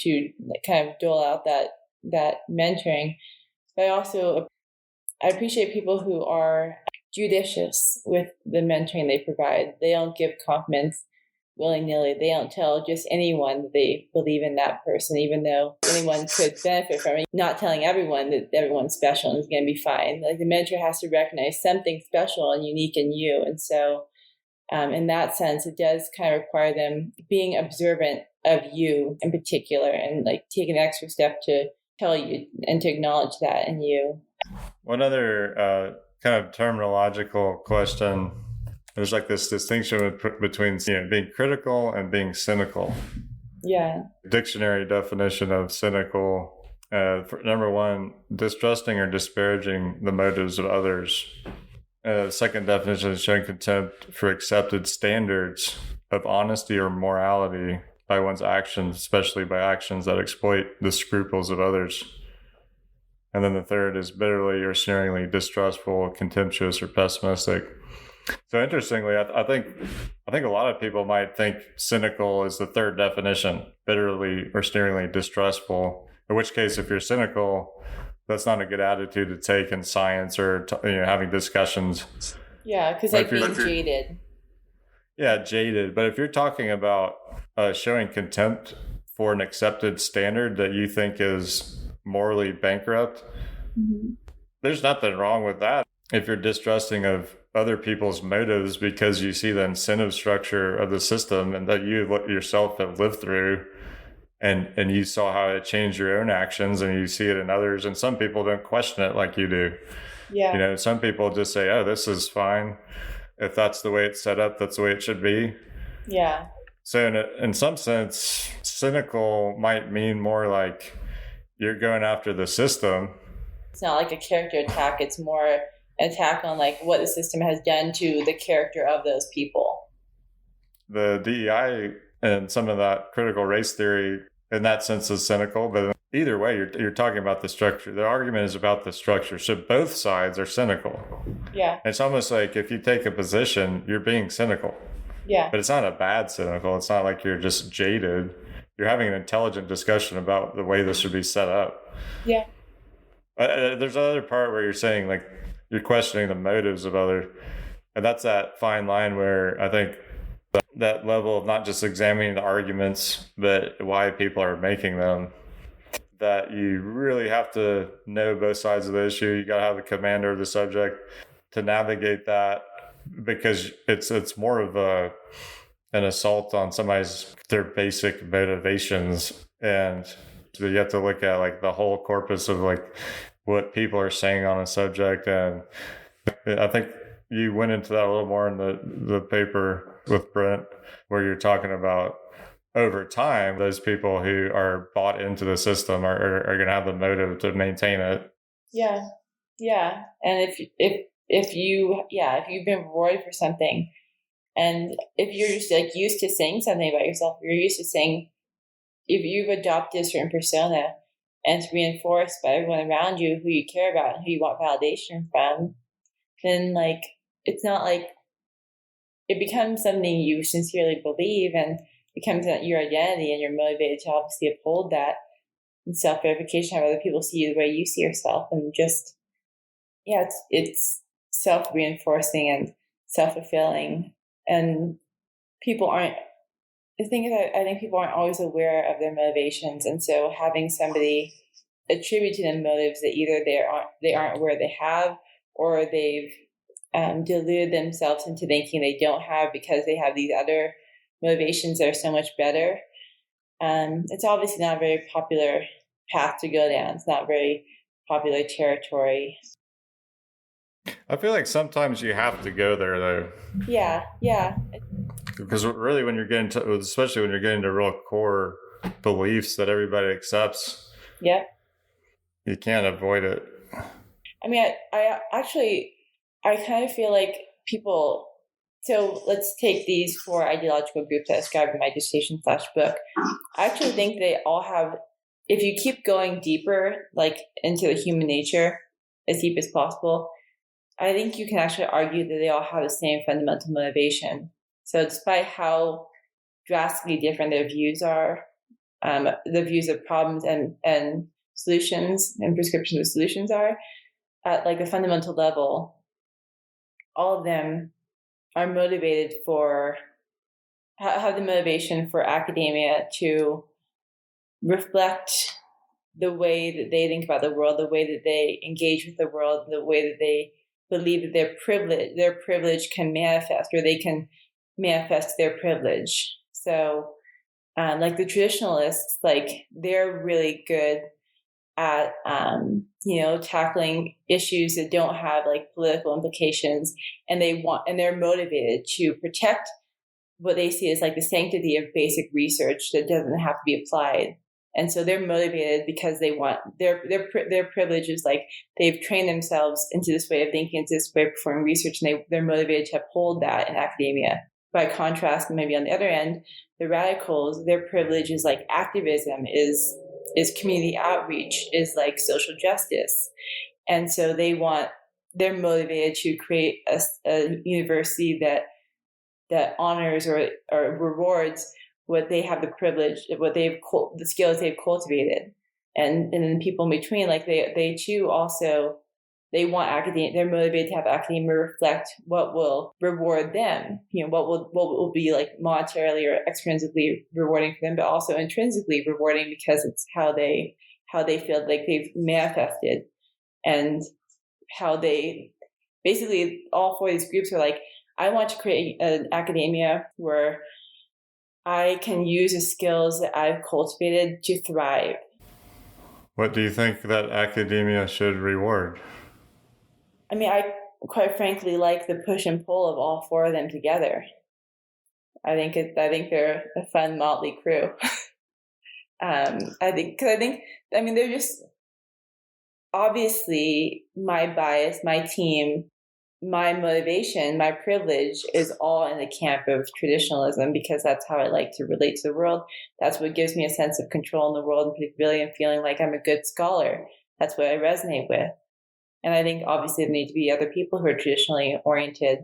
kind of dole out that mentoring. But I appreciate people who are judicious with the mentoring they provide. They don't give compliments willy-nilly. They don't tell just anyone that they believe in that person, even though anyone could benefit from it. Not telling everyone that everyone's special and is going to be fine. Like, the mentor has to recognize something special and unique in you. And so in that sense, it does kind of require them being observant of you in particular, and like take an extra step to tell you and to acknowledge that in you. One other kind of terminological question. There's like this distinction between being critical and being cynical. Yeah. Dictionary definition of cynical. Number 1, distrusting or disparaging the motives of others. Second definition is showing contempt for accepted standards of honesty or morality by one's actions, especially by actions that exploit the scruples of others. And then the third is bitterly or sneeringly distrustful, contemptuous, or pessimistic. So interestingly, I think a lot of people might think cynical is the third definition, bitterly or sneeringly distrustful. In which case, if you're cynical, that's not a good attitude to take in science or having discussions. Yeah, because like being jaded. Yeah, jaded. But if you're talking about showing contempt for an accepted standard that you think is morally bankrupt, mm-hmm. There's nothing wrong with that. If you're distrusting of other people's motives because you see the incentive structure of the system and that you yourself have lived through, and you saw how it changed your own actions, and you see it in others. And some people don't question it like you do. Yeah. Some people just say, oh, this is fine. If that's the way it's set up, that's the way it should be. Yeah. So in some sense, cynical might mean more like you're going after the system. It's not like a character attack. It's more an attack on like what the system has done to the character of those people. The DEI and some of that critical race theory in that sense is cynical, but either way, you're talking about the structure. The argument is about the structure. So both sides are cynical. Yeah. It's almost like if you take a position, you're being cynical. Yeah. But it's not a bad cynical. It's not like you're just jaded. You're having an intelligent discussion about the way this should be set up. Yeah. There's another part where you're saying like you're questioning the motives of others. And that's that fine line where I think that level of not just examining the arguments, but why people are making them, that you really have to know both sides of the issue. You got to have the commander of the subject to navigate that, because it's more of an assault on their basic motivations. And so you have to look at like the whole corpus of like what people are saying on a subject. And I think you went into that a little more in the paper with Brent, where you're talking about over time, those people who are bought into the system are going to have the motive to maintain it. Yeah. Yeah. And if you've been rewarded for something, and if you're just like used to saying something about yourself, you're used to saying, if you've adopted a certain persona and it's reinforced by everyone around you who you care about and who you want validation from, then like, it's not like it becomes something you sincerely believe and becomes your identity, and you're motivated to obviously uphold that, and self-verification of other people see you the way you see yourself. And just, it's self-reinforcing and self-fulfilling. And the thing is, I think people aren't always aware of their motivations. And so having somebody attribute to them motives that either they aren't aware they have, or they've deluded themselves into thinking they don't have because they have these other motivations that are so much better. It's obviously not a very popular path to go down. It's not very popular territory. I feel like sometimes you have to go there though. Yeah. Because really especially when you're getting to real core beliefs that everybody accepts, yeah, you can't avoid it. I mean, I kind of feel like people, so let's take these 4 ideological groups I described in my dissertation / book. I actually think they all have, if you keep going deeper, like into the human nature, as deep as possible, I think you can actually argue that they all have the same fundamental motivation. So despite how drastically different their views are, the views of problems and solutions and prescriptions of solutions are, at like a fundamental level, all of them are motivated have the motivation for academia to reflect the way that they think about the world, the way that they engage with the world, the way that they believe that their privilege can manifest, or they can manifest their privilege. So like the traditionalists, like they're really good at tackling issues that don't have like political implications, and they're motivated to protect what they see as like the sanctity of basic research that doesn't have to be applied. And so they're motivated because they want their privilege is like they've trained themselves into this way of thinking, into this way of performing research, and they're motivated to uphold that in academia. By contrast, maybe on the other end, the radicals, their privilege is like activism, is community outreach, is like social justice. And so they're motivated to create a university that honors or rewards what they have the privilege, the skills they've cultivated. And then people in between, like they too also, they want academia, they're motivated to have academia reflect what will reward them, what will be like monetarily or extrinsically rewarding for them, but also intrinsically rewarding because it's how they feel like they've manifested, and how they basically all four of these groups are like, I want to create an academia where I can use the skills that I've cultivated to thrive. What do you think that academia should reward? I mean, I quite frankly like the push and pull of all four of them together. I think they're a fun motley crew. They're just obviously my bias, my team, my motivation, my privilege is all in the camp of traditionalism because that's how I like to relate to the world. That's what gives me a sense of control in the world and predictability and feeling like I'm a good scholar. That's what I resonate with. And I think obviously there need to be other people who are traditionally oriented.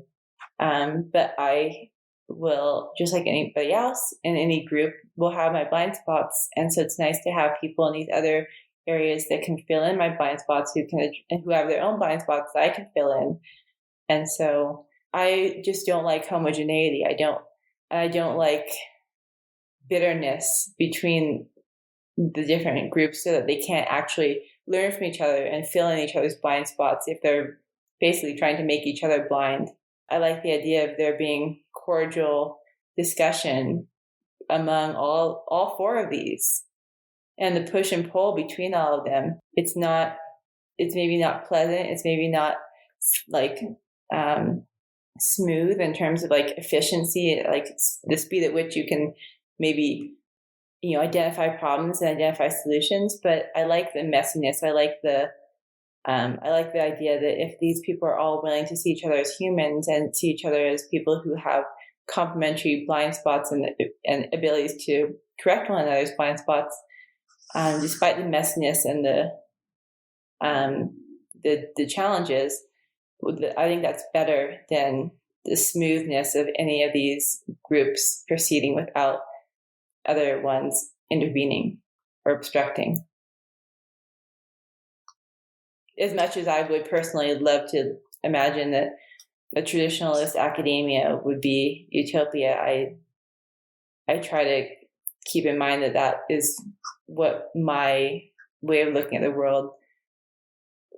But I will, just like anybody else in any group, will have my blind spots. And so it's nice to have people in these other areas that can fill in my blind spots, who have their own blind spots that I can fill in. And so I just don't like homogeneity. I don't like bitterness between the different groups so that they can't actually learn from each other and fill in each other's blind spots if they're basically trying to make each other blind. I like the idea of there being cordial discussion among all four of these and the push and pull between all of them. It's maybe not pleasant. It's maybe not like smooth in terms of like efficiency, like the speed at which you can maybe, identify problems and identify solutions. But I like the messiness. I like the idea that if these people are all willing to see each other as humans and see each other as people who have complementary blind spots and abilities to correct one another's blind spots, despite the messiness and the challenges, I think that's better than the smoothness of any of these groups proceeding without other ones intervening or obstructing. As much as I would personally love to imagine that a traditionalist academia would be utopia, I try to keep in mind that is what my way of looking at the world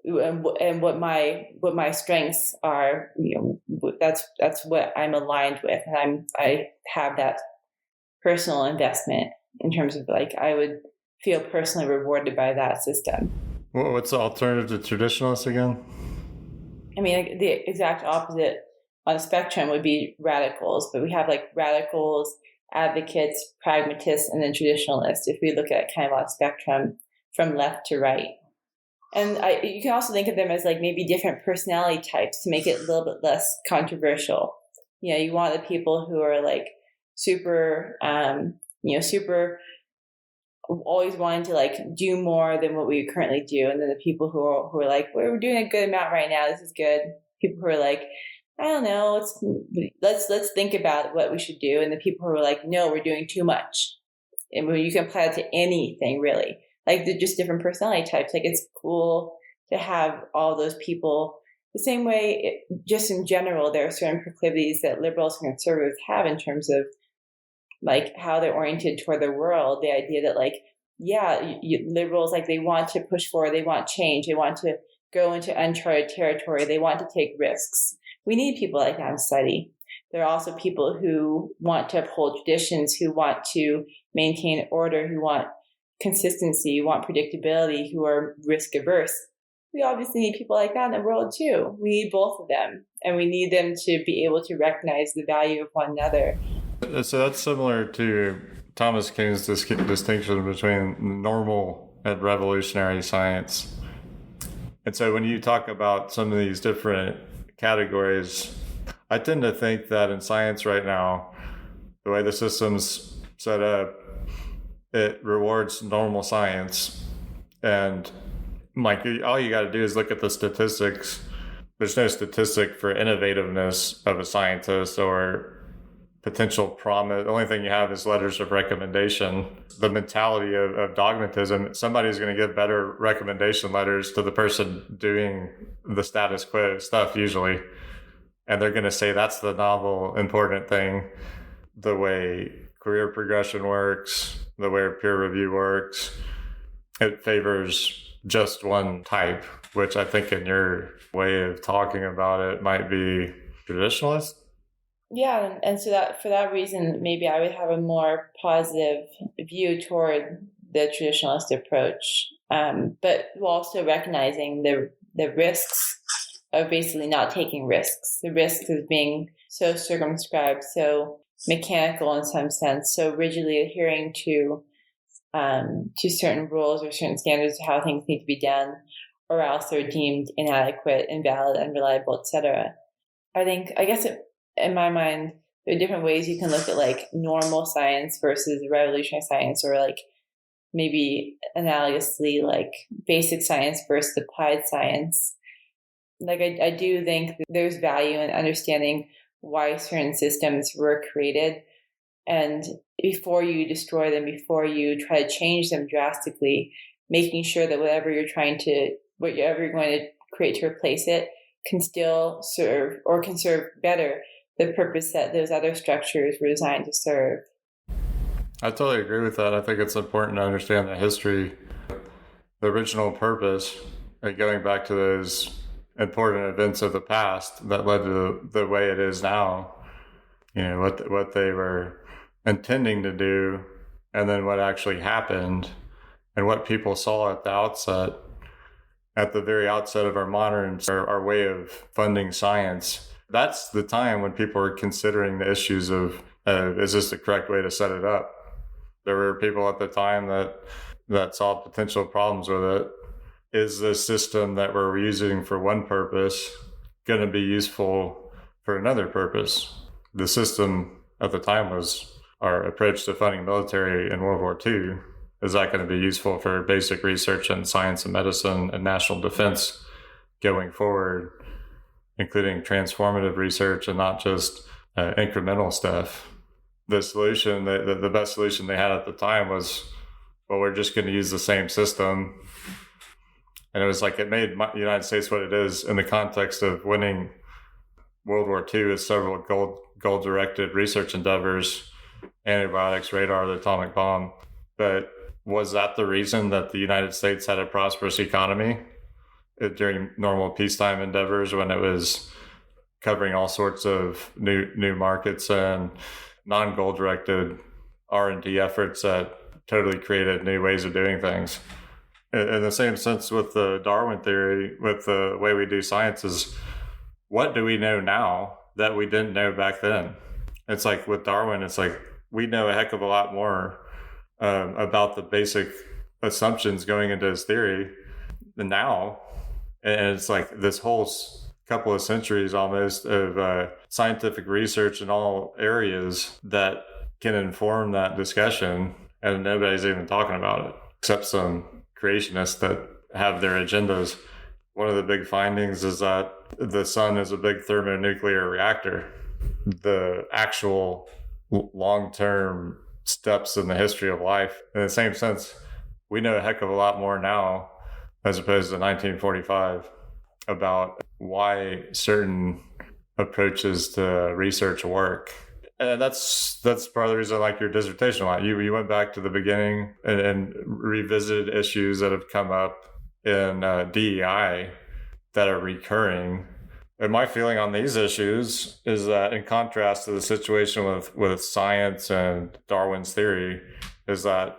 and what my strengths are. That's what I'm aligned with, and I have that personal investment in terms of like I would feel personally rewarded by that system. What's the alternative to traditionalists again? I mean, the exact opposite on the spectrum would be radicals, but we have like radicals, advocates, pragmatists, and then traditionalists, if we look at kind of on a spectrum from left to right. And you can also think of them as like maybe different personality types to make it a little bit less controversial. You want the people who are like super, super always wanting to like do more than what we currently do. And then the people who are like, we're doing a good amount right now. This is good. People who are like, I don't know, let's think about what we should do. And the people who are like, no, we're doing too much. And you can apply it to anything really. Like they're just different personality types. Like it's cool to have all those people the same way. Just in general, there are certain proclivities that liberals and conservatives have in terms of like how they're oriented toward the world. The idea that like, liberals, like they want to push forward, they want change, they want to go into uncharted territory, they want to take risks. We need people like that in study. There are also people who want to uphold traditions, who want to maintain order, who want consistency, who want predictability, who are risk averse. We obviously need people like that in the world too. We need both of them, and we need them to be able to recognize the value of one another. So that's similar to Thomas Kuhn's distinction between normal and revolutionary science. And so when you talk about some of these different categories, I tend to think that in science right now, the way the system's set up, it rewards normal science. And like all you got to do is look at the statistics. There's no statistic for innovativeness of a scientist or potential promise. The only thing you have is letters of recommendation. The mentality of dogmatism, somebody's going to give better recommendation letters to the person doing the status quo stuff usually. And they're going to say that's the novel, important thing. The way career progression works, the way peer review works, it favors just one type. which I think in your way of talking about it might be traditionalist. Yeah, and so that for that reason, maybe I would have a more positive view toward the traditionalist approach, but while also recognizing the risks of basically not taking risks, the risks of being so circumscribed, so mechanical in some sense, so rigidly adhering to certain rules or certain standards of how things need to be done, or else they're deemed inadequate, invalid, unreliable, etc. I guess in my mind, there are different ways you can look at like normal science versus revolutionary science, or like maybe analogously like basic science versus applied science. Like I do think that there's value in understanding why certain systems were created, and before you destroy them, before you try to change them drastically, making sure that whatever you're going to create to replace it can still serve, or can serve better, the purpose that those other structures were designed to serve. I totally agree with that. I think it's important to understand the history, the original purpose, and going back to those important events of the past that led to the way it is now. You know, what they were intending to do, and then what actually happened, and what people saw at the very outset of our way of funding science. That's the time when people were considering the issues of, is this the correct way to set it up? There were people at the time that saw potential problems with it. Is the system that we're using for one purpose going to be useful for another purpose? The system at the time was our approach to funding military in World War II. Is that going to be useful for basic research in science and medicine and national defense going forward, including transformative research and not just incremental stuff? The solution, the best solution they had at the time was, well, we're just going to use the same system. And it was like, it made the United States what it is in the context of winning World War II with several goal-directed research endeavors, antibiotics, radar, the atomic bomb. But was that the reason that the United States had a prosperous economy during normal peacetime endeavors, when it was covering all sorts of new markets and non-goal directed R&D efforts that totally created new ways of doing things? In the same sense with the Darwin theory, with the way we do science, is what do we know now that we didn't know back then? It's like with Darwin, it's like we know a heck of a lot more about the basic assumptions going into his theory than now. And it's like this whole couple of centuries almost of scientific research in all areas that can inform that discussion, and nobody's even talking about it except some creationists that have their agendas. One of the big findings is that the sun is a big thermonuclear reactor. The actual long-term steps in the history of life, in the same sense, we know a heck of a lot more now as opposed to 1945 about why certain approaches to research work. And that's part of the reason I like your dissertation a lot. You went back to the beginning and revisited issues that have come up in DEI that are recurring. And my feeling on these issues is that, in contrast to the situation with science and Darwin's theory, is that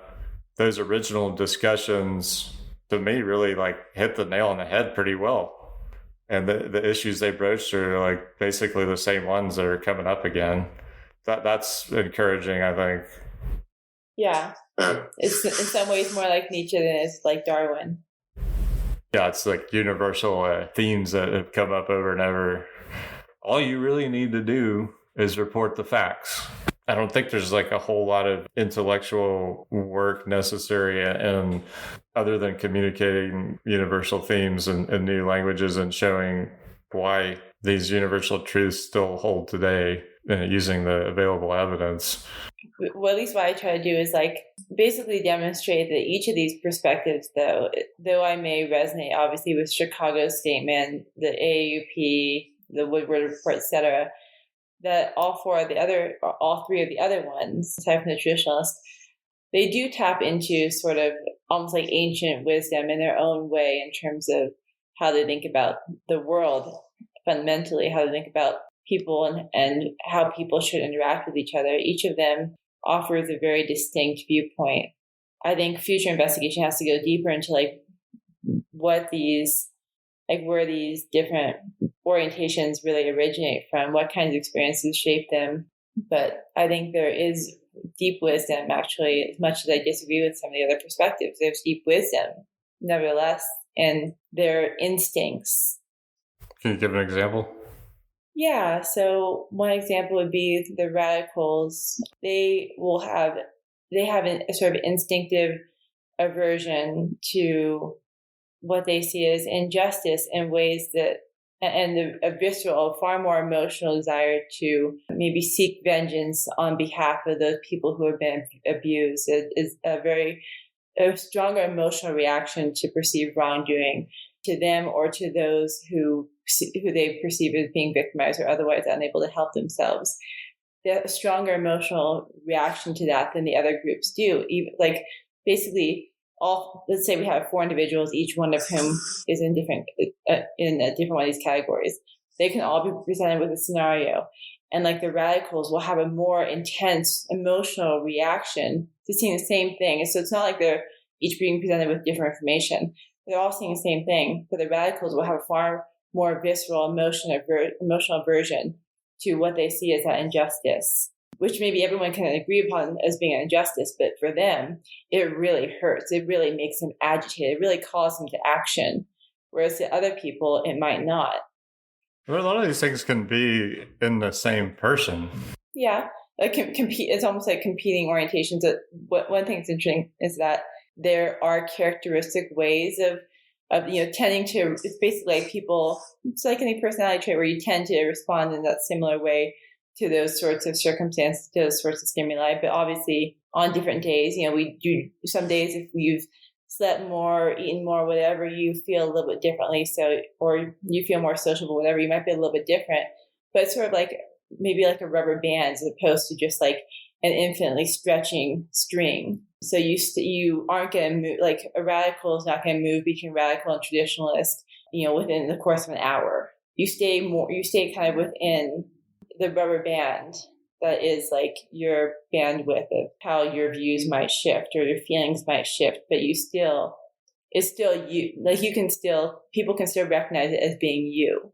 those original discussions, to me, really like hit the nail on the head pretty well. And the issues they broached are like basically the same ones that are coming up again. That's encouraging, I think. Yeah. It's in some ways more like Nietzsche than it's like Darwin. Yeah, it's like universal themes that have come up over and over. All you really need to do is report the facts. I don't think there's like a whole lot of intellectual work necessary, and other than communicating universal themes and new languages and showing why these universal truths still hold today, using the available evidence. Well, at least what I try to do is like basically demonstrate that each of these perspectives, though I may resonate obviously with Chicago's statement, the AAUP, the Woodward Report, etc., that all three of the other ones, aside from the traditionalists, they do tap into sort of almost like ancient wisdom in their own way in terms of how they think about the world fundamentally, how they think about people and how people should interact with each other. Each of them offers a very distinct viewpoint. I think future investigation has to go deeper into like what these, like where these different orientations really originate from, what kinds of experiences shape them. But I think there is deep wisdom, actually, as much as I disagree with some of the other perspectives, there's deep wisdom, nevertheless, in their instincts. Can you give an example? Yeah, so one example would be the radicals. They have a sort of instinctive aversion to what they see as injustice in ways that, and a visceral, far more emotional desire to maybe seek vengeance on behalf of those people who have been abused. It is a stronger emotional reaction to perceived wrongdoing to them or to those who they perceive as being victimized or otherwise unable to help themselves. They have a stronger emotional reaction to that than the other groups do. Even like basically let's say we have 4 individuals, each one of whom is in a different one of these categories. They can all be presented with a scenario. And like the radicals will have a more intense emotional reaction to seeing the same thing. And so it's not like they're each being presented with different information. They're all seeing the same thing, but the radicals will have a far more visceral emotional aversion to what they see as that injustice, which maybe everyone can agree upon as being an injustice, but for them, it really hurts. It really makes them agitated. It really calls them to action, whereas to other people, it might not. Well, a lot of these things can be in the same person. Yeah, like compete. It's almost like competing orientations. One thing that's interesting is that there are characteristic ways of tending to. It's basically like people. It's like any personality trait where you tend to respond in that similar way to those sorts of circumstances, to those sorts of stimuli. But obviously, on different days, we do some days if you've slept more, eaten more, whatever, you feel a little bit differently. So, or you feel more sociable, whatever, you might be a little bit different. But it's sort of like maybe like a rubber band as opposed to just like an infinitely stretching string. So you aren't going to move, like a radical is not going to move between radical and traditionalist, within the course of an hour. You stay kind of within the rubber band that is like your bandwidth of how your views might shift or your feelings might shift, but it's still you. Like people can still recognize it as being you.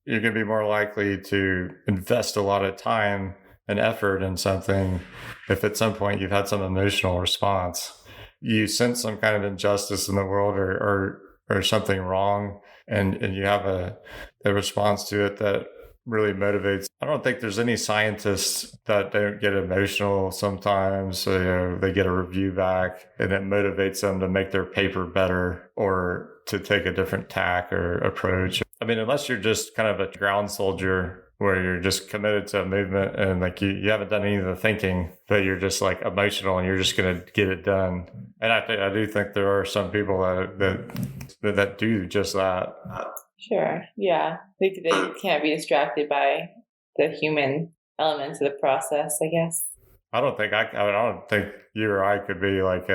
You're going to be more likely to invest a lot of time and effort in something if at some point you've had some emotional response. You sense some kind of injustice in the world or something wrong, and you have a response to it that really motivates. I don't think there's any scientists that don't get emotional sometimes. They get a review back and it motivates them to make their paper better or to take a different tack or approach. I mean, unless you're just kind of a ground soldier where you're just committed to a movement and like you haven't done any of the thinking, but you're just like emotional and you're just going to get it done. And I do think there are some people that do just that. Sure. Yeah. They can't be distracted by the human elements of the process, I guess. I don't think you or I could be like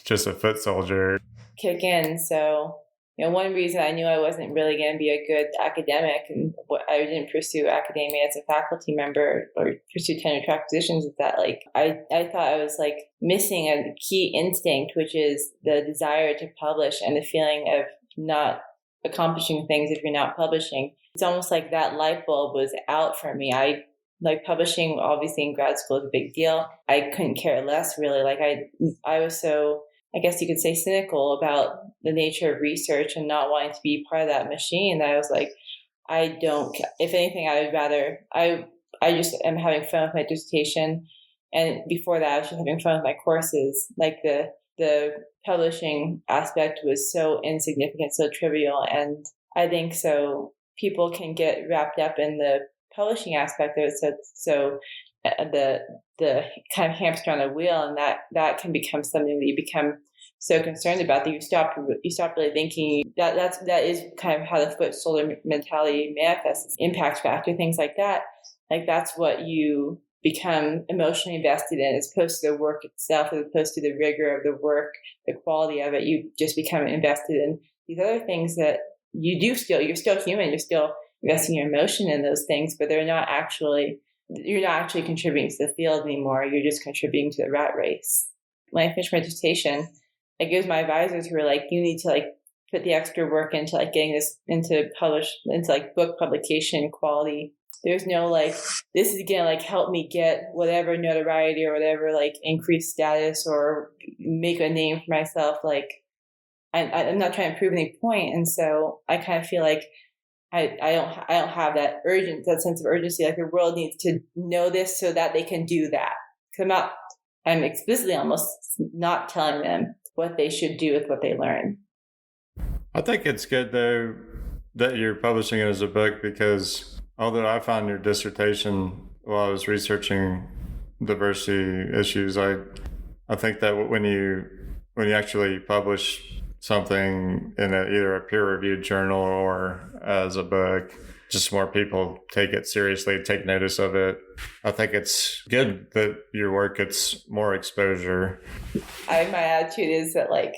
just a foot soldier. Kick in. So, one reason I knew I wasn't really going to be a good academic and I didn't pursue academia as a faculty member or pursue tenure track positions is that like I thought I was like missing a key instinct, which is the desire to publish and the feeling of not accomplishing things if you're not publishing. It's almost like that light bulb was out for me. I like publishing, obviously in grad school is a big deal. I couldn't care less really. Like I was so, I guess you could say, cynical about the nature of research and not wanting to be part of that machine that I was like, if anything, I would rather, I just am having fun with my dissertation. And before that, I was just having fun with my courses. Like the publishing aspect was so insignificant, so trivial. And I think so people can get wrapped up in the publishing aspect of it. So the kind of hamster on the wheel, and that can become something that you become so concerned about that you stop really thinking that is kind of how the foot soldier mentality manifests, impact factor, things like that. Like that's what you become emotionally invested in as opposed to the work itself, as opposed to the rigor of the work, the quality of it. You just become invested in these other things that you're still human, you're still investing your emotion in those things, but you're not actually contributing to the field anymore. You're just contributing to the rat race. When I finished my dissertation, it was my advisors who were like, you need to like put the extra work into like getting this into like book publication quality. There's no like, this is gonna like help me get whatever notoriety or whatever like increased status or make a name for myself. Like I'm not trying to prove any point. And so I kind of feel like I don't have that sense of urgency. Like the world needs to know this so that they can do that. Because I'm explicitly almost not telling them what they should do with what they learn. I think it's good though that you're publishing it as a book, because although I found your dissertation while I was researching diversity issues, I think that when you actually publish something in either a peer-reviewed journal or as a book, just more people take it seriously, take notice of it. I think it's good that your work gets more exposure. My attitude is that like,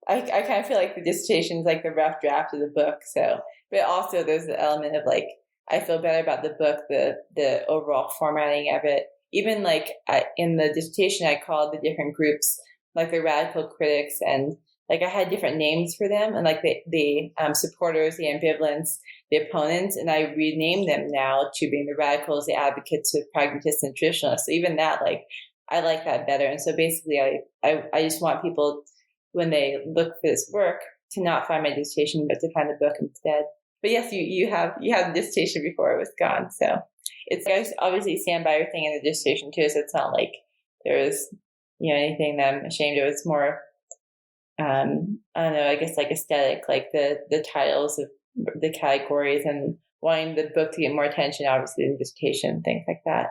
I kind of feel like the dissertation is like the rough draft of the book. So, but also there's the element of like, I feel better about the book, the overall formatting of it. Even like in the dissertation, I called the different groups like the radical critics, and like I had different names for them, and like the supporters, the ambivalents, the opponents, and I renamed them now to being the radicals, the advocates, the pragmatists, and traditionalists. So even that, like I like that better. And so basically, I just want people, when they look for this work, to not find my dissertation, but to find the book instead. But yes, you have the dissertation before it was gone. So it's, I obviously stand by everything in the dissertation too. So it's not like there is, anything that I'm ashamed of. It's more, I don't know, I guess like aesthetic, like the titles of the categories and wanting the book to get more attention, obviously in dissertation, things like that.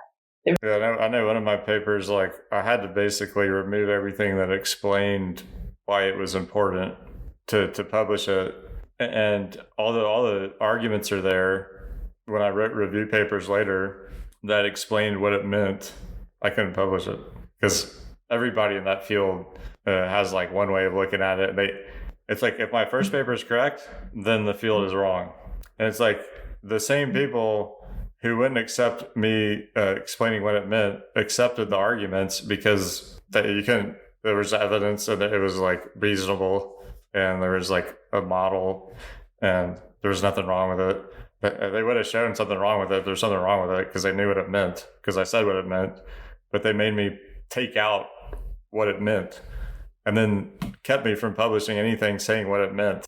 Yeah, I know one of my papers, like I had to basically remove everything that explained why it was important to publish it. And all the arguments are there, when I wrote review papers later that explained what it meant, I couldn't publish it because everybody in that field has like one way of looking at it. It's like, if my first paper is correct, then the field is wrong. And it's like the same people who wouldn't accept me explaining what it meant accepted the arguments because there was evidence and it was like reasonable. And there was like a model and there was nothing wrong with it. They would have shown something wrong with it. There's something wrong with it because they knew what it meant, because I said what it meant, but they made me take out what it meant and then kept me from publishing anything saying what it meant.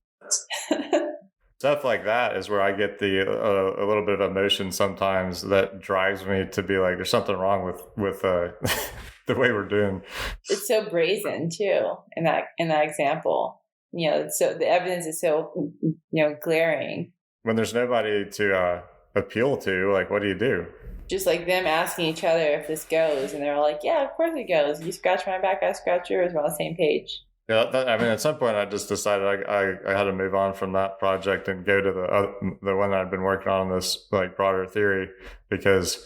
Stuff like that is where I get a little bit of emotion sometimes that drives me to be like, there's something wrong with the way we're doing. It's so brazen too in that example. So the evidence is so, glaring. When there's nobody to appeal to, like, what do you do? Just like them asking each other if this goes, and they're all like, yeah, of course it goes. You scratch my back, I scratch yours. We're on the same page. Yeah, at some point I just decided I had to move on from that project and go to the one that I've been working on, this like broader theory, because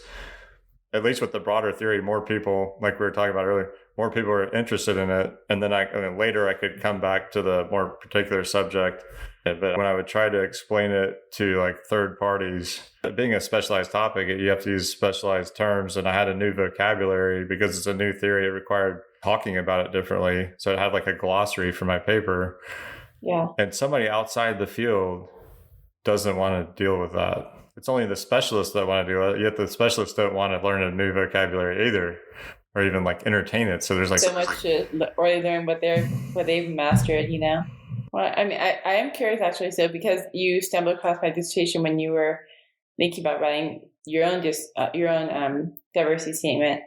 at least with the broader theory, more people, like we were talking about earlier, more people are interested in it. And then later I could come back to the more particular subject. But when I would try to explain it to like third parties, being a specialized topic, you have to use specialized terms. And I had a new vocabulary because it's a new theory. It required talking about it differently. So I had like a glossary for my paper. Yeah. And somebody outside the field doesn't want to deal with that. It's only the specialists that want to do it, yet the specialists don't want to learn a new vocabulary either, or even like entertain it. So there's like so much to already learn what they've mastered, Well, I mean, I am curious actually. So because you stumbled across my dissertation when you were thinking about writing your own diversity statement,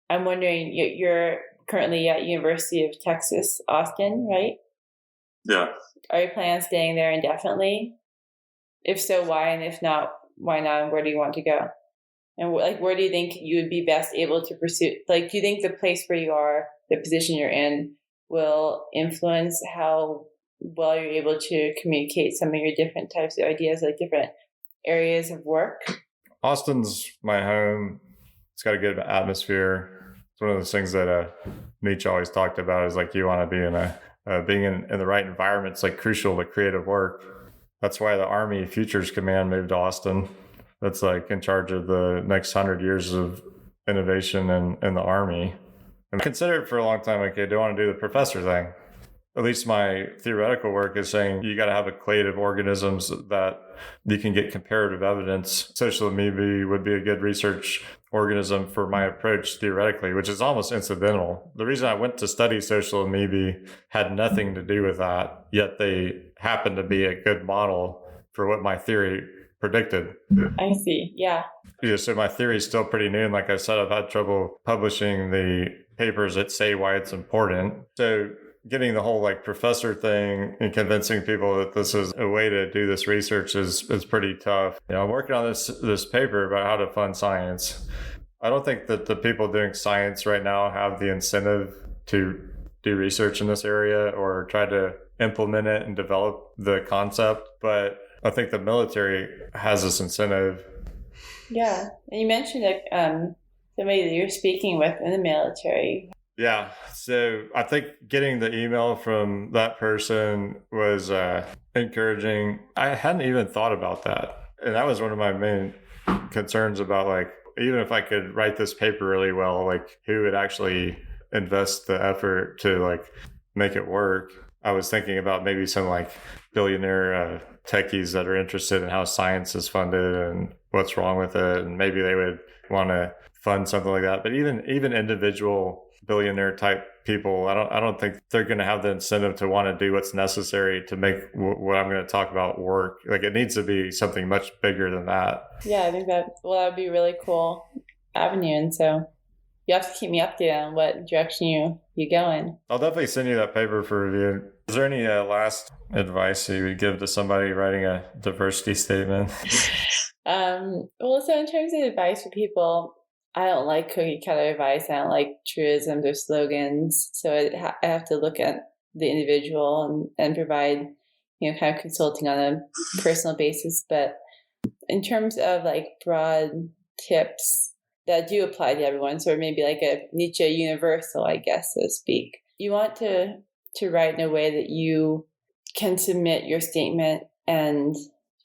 I'm wondering, you're currently at University of Texas, Austin, right? Yeah. Are you planning on staying there indefinitely? If so, why? And if not, why not? And where do you want to go? And where do you think you would be best able to pursue? Like, do you think the place where you are, the position you're in, will influence how well you're able to communicate some of your different types of ideas, like different areas of work? Austin's my home. It's got a good atmosphere. It's one of those things that Nietzsche always talked about, is like, you want to be in a being in the right environment is like crucial to creative work. That's why the Army Futures Command moved to Austin. That's like in charge of the next 100 years of innovation in the Army. And I considered it for a long time, like, I do want to do the professor thing. At least my theoretical work is saying you got to have a clade of organisms that you can get comparative evidence. Social amoeba would be a good research organism for my approach theoretically, which is almost incidental. The reason I went to study social amoeba had nothing to do with that, yet they happen to be a good model for what my theory predicted. I see. Yeah. So my theory is still pretty new. And like I said, I've had trouble publishing the papers that say why it's important. So getting the whole like professor thing and convincing people that this is a way to do this research is pretty tough. I'm working on this paper about how to fund science. I don't think that the people doing science right now have the incentive to do research in this area or try to implement it and develop the concept, but I think the military has this incentive. Yeah. And you mentioned somebody that you're speaking with in the military. Yeah. So I think getting the email from that person was encouraging. I hadn't even thought about that. And that was one of my main concerns about, like, even if I could write this paper really well, like, who would actually invest the effort to like make it work? I was thinking about maybe some like billionaire techies that are interested in how science is funded and what's wrong with it. And maybe they would want to fund something like that. But even individual billionaire type people, I don't think they're going to have the incentive to want to do what's necessary to make what I'm going to talk about work. Like, it needs to be something much bigger than that. Yeah, I think that would be a really cool avenue. And so you have to keep me updated on what direction you go in. I'll definitely send you that paper for review. Is there any last advice you would give to somebody writing a diversity statement? Well, so in terms of advice for people, I don't like cookie cutter advice. I don't like truisms or slogans. So I have to look at the individual and provide, kind of consulting on a personal basis. But in terms of like broad tips that do apply to everyone, so maybe like a Nietzsche universal, I guess, so to speak, you want to write in a way that you can submit your statement and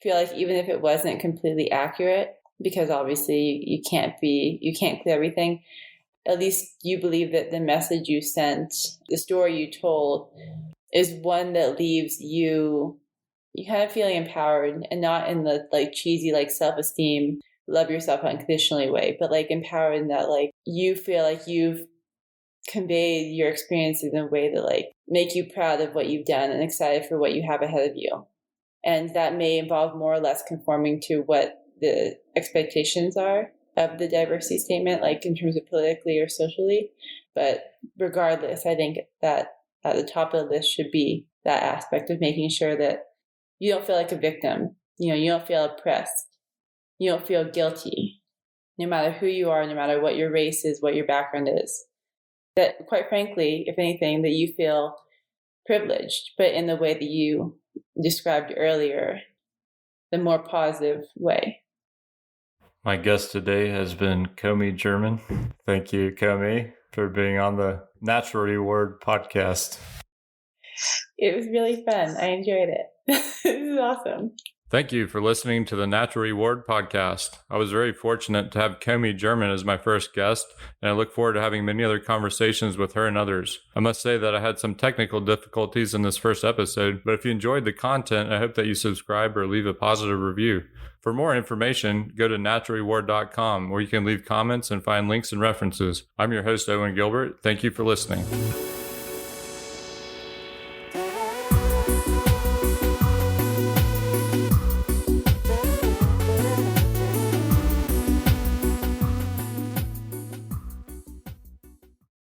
feel like even if it wasn't completely accurate, because obviously you can't clear everything, at least you believe that the message you sent, the story you told, is one that leaves you kind of feeling empowered, and not in the like cheesy like self-esteem, love yourself unconditionally way, but like empowered in that like you feel like you've conveyed your experiences in a way that like make you proud of what you've done and excited for what you have ahead of you. And that may involve more or less conforming to what the expectations are of the diversity statement, like in terms of politically or socially. But regardless, I think that at the top of the list should be that aspect of making sure that you don't feel like a victim. You don't feel oppressed. You don't feel guilty, no matter who you are, no matter what your race is, what your background is. That, quite frankly, if anything, that you feel privileged, but in the way that you described earlier, the more positive way. My guest today has been Komi German. Thank you, Komi, for being on the Natural Reward podcast. It was really fun. I enjoyed it. This is awesome. Thank you for listening to the Natural Reward podcast. I was very fortunate to have Komi German as my first guest, and I look forward to having many other conversations with her and others. I must say that I had some technical difficulties in this first episode, but if you enjoyed the content, I hope that you subscribe or leave a positive review. For more information, go to naturalreward.com, where you can leave comments and find links and references. I'm your host, Owen Gilbert. Thank you for listening.